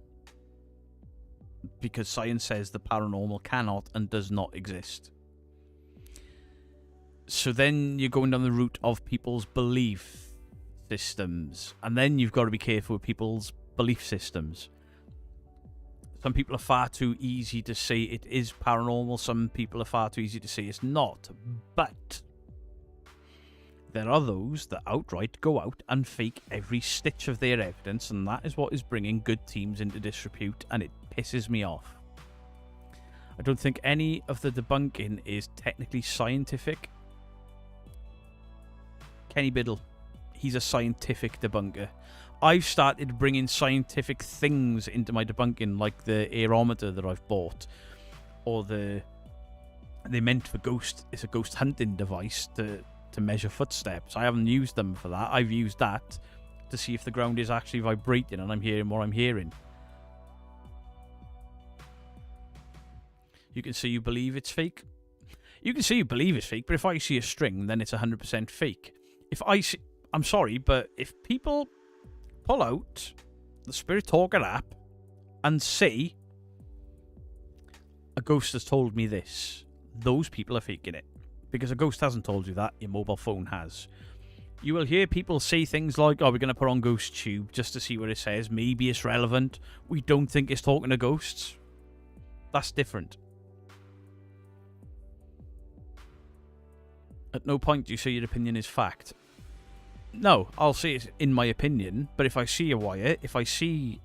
Because science says the paranormal cannot and does not exist. So then you're going down the route of people's belief systems, and then you've got to be careful with people's belief systems. Some people are far too easy to say it is paranormal, some people are far too easy to say it's not, but there are those that outright go out and fake every stitch of their evidence, and that is what is bringing good teams into disrepute, and it pisses me off. I don't think any of the debunking is technically scientific. Kenny Biddle, he's a scientific debunker. I've started bringing scientific things into my debunking, like the aerometer that I've bought, or they're meant for it's a ghost hunting device to measure footsteps. I haven't used them for that. I've used that to see if the ground is actually vibrating and I'm hearing what I'm hearing. You can say you believe it's fake. You can say you believe it's fake, but if I see a string, then it's 100% fake. If I see... I'm sorry, but if people pull out the Spirit Talker app and say, a ghost has told me this, those people are faking it. Because a ghost hasn't told you that, your mobile phone has. You will hear people say things like, oh, we're going to put on Ghost Tube just to see what it says. Maybe it's relevant. We don't think it's talking to ghosts. That's different. At no point do you say your opinion is fact. No, I'll say it's in my opinion, but if I see a wire, if I see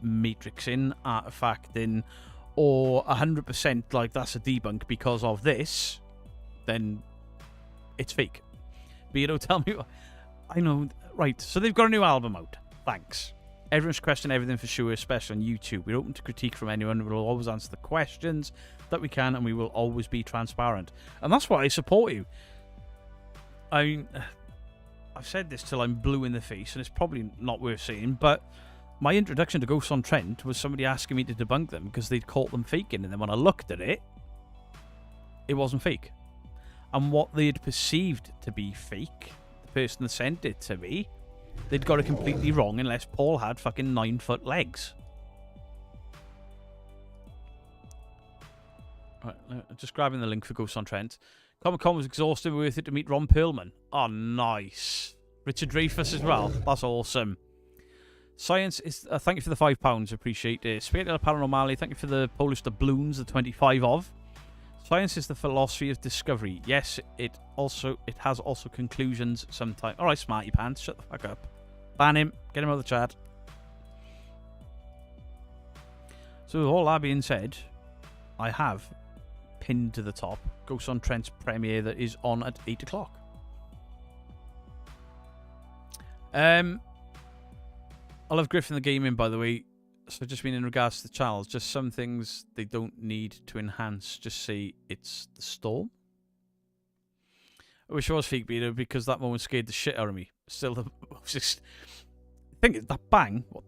matrixing, artifacting, or 100% like that's a debunk because of this, then it's fake. But you don't tell me what... I know, right, so they've got a new album out. Thanks. Everyone's questioning everything for sure, especially on YouTube. We're open to critique from anyone. We'll always answer the questions that we can, and we will always be transparent. And that's why I support you. I mean, I've said this till I'm blue in the face, and it's probably not worth saying, but my introduction to Ghosts on Trent was somebody asking me to debunk them because they'd caught them faking, and then when I looked at it, it wasn't fake. And what they'd perceived to be fake, the person that sent it to me, they'd got it completely wrong unless Paul had fucking 9-foot legs. Right, just grabbing the link for Ghosts on Trent. Comic-Con was exhausting, worth it to meet Ron Perlman. Oh, nice. Richard Dreyfuss as well. That's awesome. Science is... thank you for the £5. Appreciate it. Spirit of Paranormale, thank you for the Polish doubloons, the 25 of. Science is the philosophy of discovery. Yes, it has also conclusions sometimes. Alright, Smarty Pants, shut the fuck up. Ban him. Get him out of the chat. So with all that being said, I have pinned to the top Ghosts on Trent's premiere that is on at 8 o'clock. I love Griffin the Gaming, by the way. So just mean in regards to the channels, just some things they don't need to enhance. Just say it's the storm. I wish it was fake beta because that moment scared the shit out of me. Still, the thing is, that bang, what?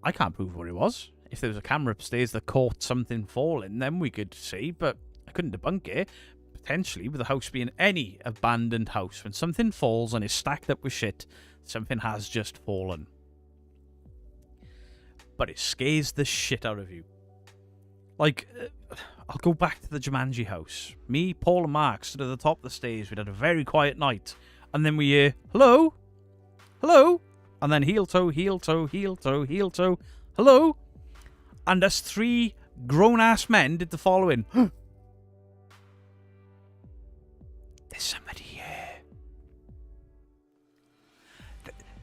I can't prove what it was. If there was a camera upstairs that caught something falling, then we could see, but I couldn't debunk it. Potentially, with the house being any abandoned house, when something falls and is stacked up with shit, something has just fallen. But it scares the shit out of you. Like, I'll go back to the Jumanji house. Me, Paul and Mark stood at the top of the stairs. We'd had a very quiet night. And then we hear, hello? Hello? And then heel toe, heel toe, heel toe, heel toe. Hello? And us three grown-ass men did the following. There's somebody here.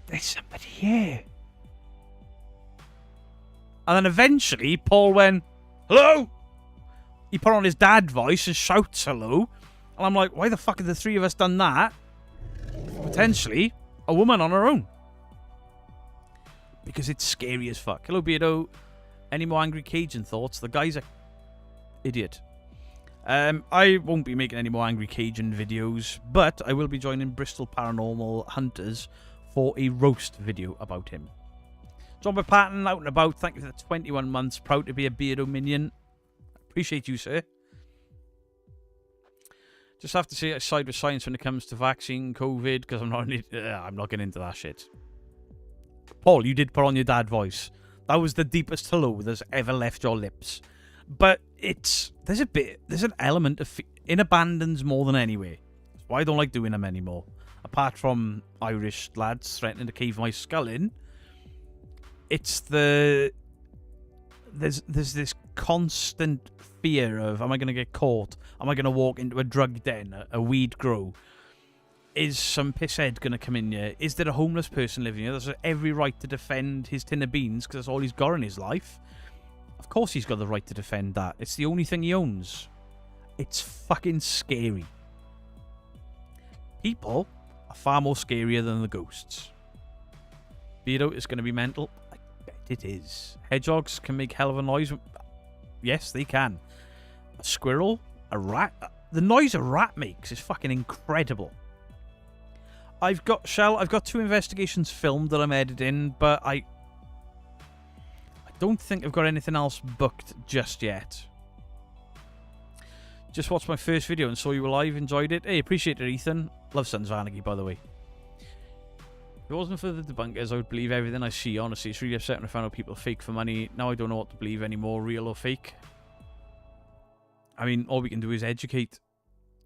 There's somebody here. And then eventually, Paul went, hello? He put on his dad voice and shouts hello. And I'm like, why the fuck have the three of us done that? Potentially, a woman on her own. Because it's scary as fuck. Hello, Beardo. Any more Angry Cajun thoughts? The guy's a idiot. I won't be making any more Angry Cajun videos, but I will be joining Bristol Paranormal Hunters for a roast video about him. John Patton, out and about. Thank you for the 21 months. Proud to be a Beardo minion. Appreciate you, sir. Just have to say I side with science when it comes to vaccine, COVID, because I'm not getting into that shit. Paul, you did put on your dad voice. That was the deepest hello that's ever left your lips. But there's an element of in abandons more than anyway. That's why I don't like doing them anymore. Apart from Irish lads threatening to cave my skull in, it's there's this constant fear of, am I going to get caught? Am I going to walk into a drug den, a weed grow? Is some pisshead going to come in here? Is there a homeless person living here? There's every right to defend his tin of beans because that's all he's got in his life. Of course he's got the right to defend that. It's the only thing he owns. It's fucking scary. People are far more scarier than the ghosts. Beardo is going to be mental. I bet it is. Hedgehogs can make hell of a noise. Yes, they can. A squirrel, a rat. The noise a rat makes is fucking incredible. I've got 2 investigations filmed that I'm editing, but I don't think I've got anything else booked just yet. Just watched my first video and saw you were live. Enjoyed it. Hey, appreciate it, Ethan. Love Sons of Anarchy, by the way. If it wasn't for the debunkers, I would believe everything I see. Honestly, it's really upsetting when I found out people are fake for money. Now I don't know what to believe anymore, real or fake. I mean, all we can do is educate.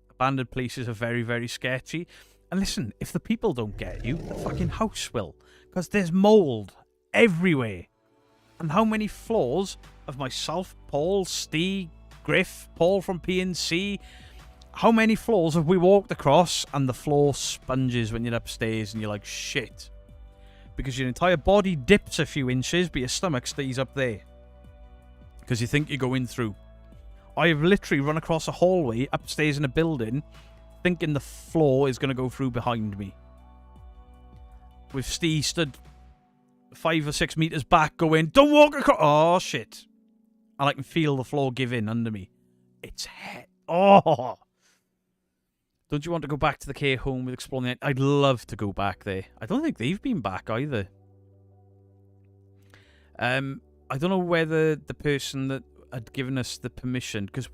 Abandoned places are very, very sketchy. And listen, if the people don't get you, the fucking house will. Because there's mould everywhere. And how many floors of myself, Paul, Steve, Griff, Paul from PNC, how many floors have we walked across and the floor sponges when you're upstairs and you're like, shit. Because your entire body dips a few inches, but your stomach stays up there. Because you think you're going through. I have literally run across a hallway upstairs in a building thinking the floor is going to go through behind me. With Steve stood 5 or 6 meters back going, don't walk across. Oh, shit. And I can feel the floor give in under me. It's oh. Don't you want to go back to the care home with Exploring? I'd love to go back there. I don't think they've been back either. I don't know whether the person that had given us the permission, because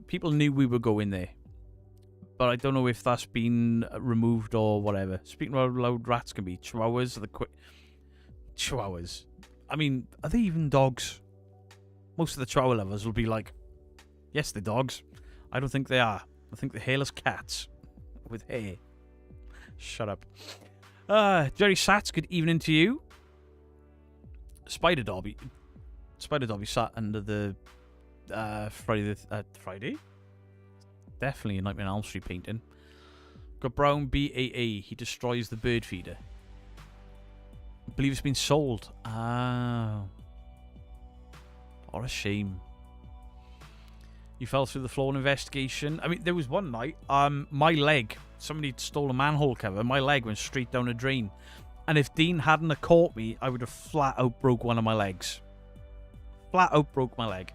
people knew we were going there. But I don't know if that's been removed or whatever. Speaking of how loud rats can be, chihuahuas are the quick. Chihuahuas. I mean, are they even dogs? Most of the chihuahua lovers will be like, yes, they're dogs. I don't think they are. I think they're hairless cats with hair. Shut up. Jerry Sats, good evening to you. Spider Dobby sat under the Friday? Definitely a Nightmare on Elm Street painting. Got Brown BAA. He destroys the bird feeder. I believe it's been sold. Ah. What a shame. You fell through the floor in investigation. I mean, there was one night, my leg, somebody stole a manhole cover. My leg went straight down a drain. And if Dean hadn't have caught me, I would have flat out broke one of my legs. Flat out broke my leg.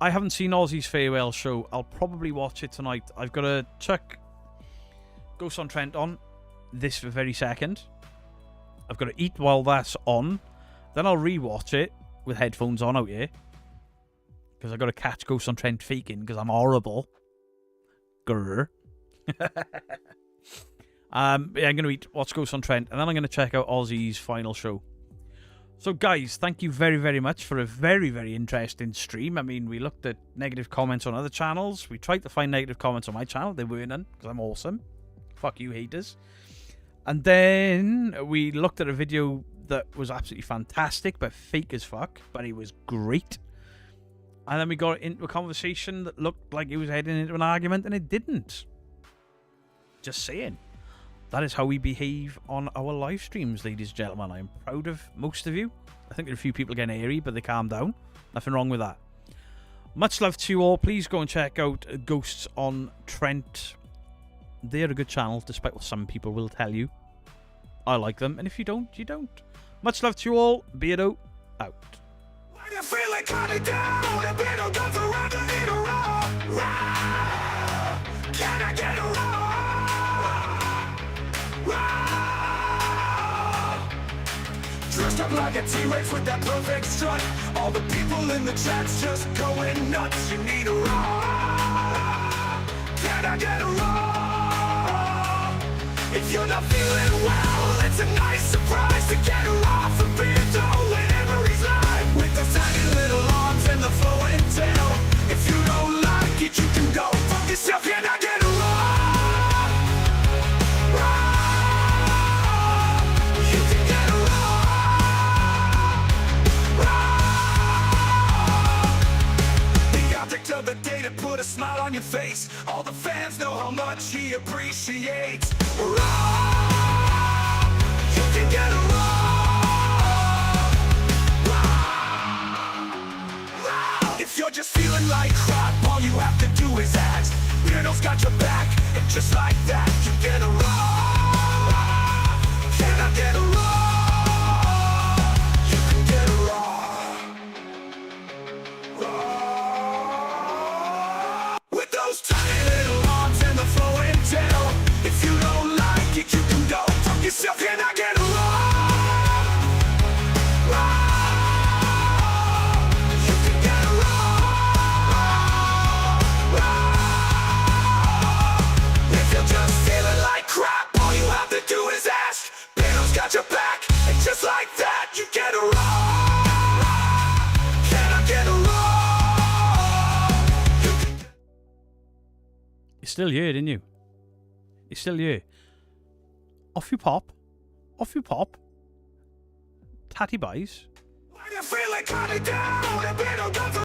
I haven't seen Ozzy's farewell show. I'll probably watch it tonight. I've got to chuck Ghost on Trent on this very second. I've got to eat while that's on. Then I'll rewatch it with headphones on out here. Because I've got to catch Ghost on Trent faking because I'm horrible. Grr. I'm going to watch Ghost on Trent and then I'm going to check out Ozzy's final show. So guys, thank you very, very much for a very, very interesting stream. I mean, we looked at negative comments on other channels. We tried to find negative comments on my channel. There were none, because I'm awesome. Fuck you, haters. And then we looked at a video that was absolutely fantastic, but fake as fuck. But it was great. And then we got into a conversation that looked like it was heading into an argument, and it didn't. Just saying. That is how we behave on our live streams, ladies and gentlemen. I'm proud of most of you. I think there are a few people getting airy, but they calm down. Nothing wrong with that. Much love to you all. Please go and check out Ghosts on Trent. They're a good channel, despite what some people will tell you. I like them, and if you don't, you don't. Much love to you all. Beardo out. When you feel it coming down, the beetle goes around to eat a raw. Can I get a raw? Dressed up like a T-Rex with that perfect strut. All the people in the chat's just going nuts. You need a raw. Can I get a raw? If you're not feeling well, it's a nice surprise to get her off a Beardo whenever he's live. With those tiny little arms and the flowing tail. If you don't like it, you can go fuck yourself. Can I get a raw? Raw. You can get a raw. Raw. The object of the day to put a smile on your face. All the fans know how much he appreciates. Raw. You can get a raw. Raw. If you're just feeling like crap, all you have to do is ask. Beardo's got your back, and just like that, you get a raw. Can I get a raw? You can get a raw. Raw. With those tiny little arms and the flowing tail. If you don't like it, you can go fuck yourself. Can I get a raw? Raw. You can get a raw. Raw. If you're just feeling like crap, all you have to do is ask. Beardo's got your back, and just like that, you get a raw. Can I get a raw? You can get. You're still here, didn't you? You're still here. Off you pop. Off you pop. Tatty buys. When you feel it coming down,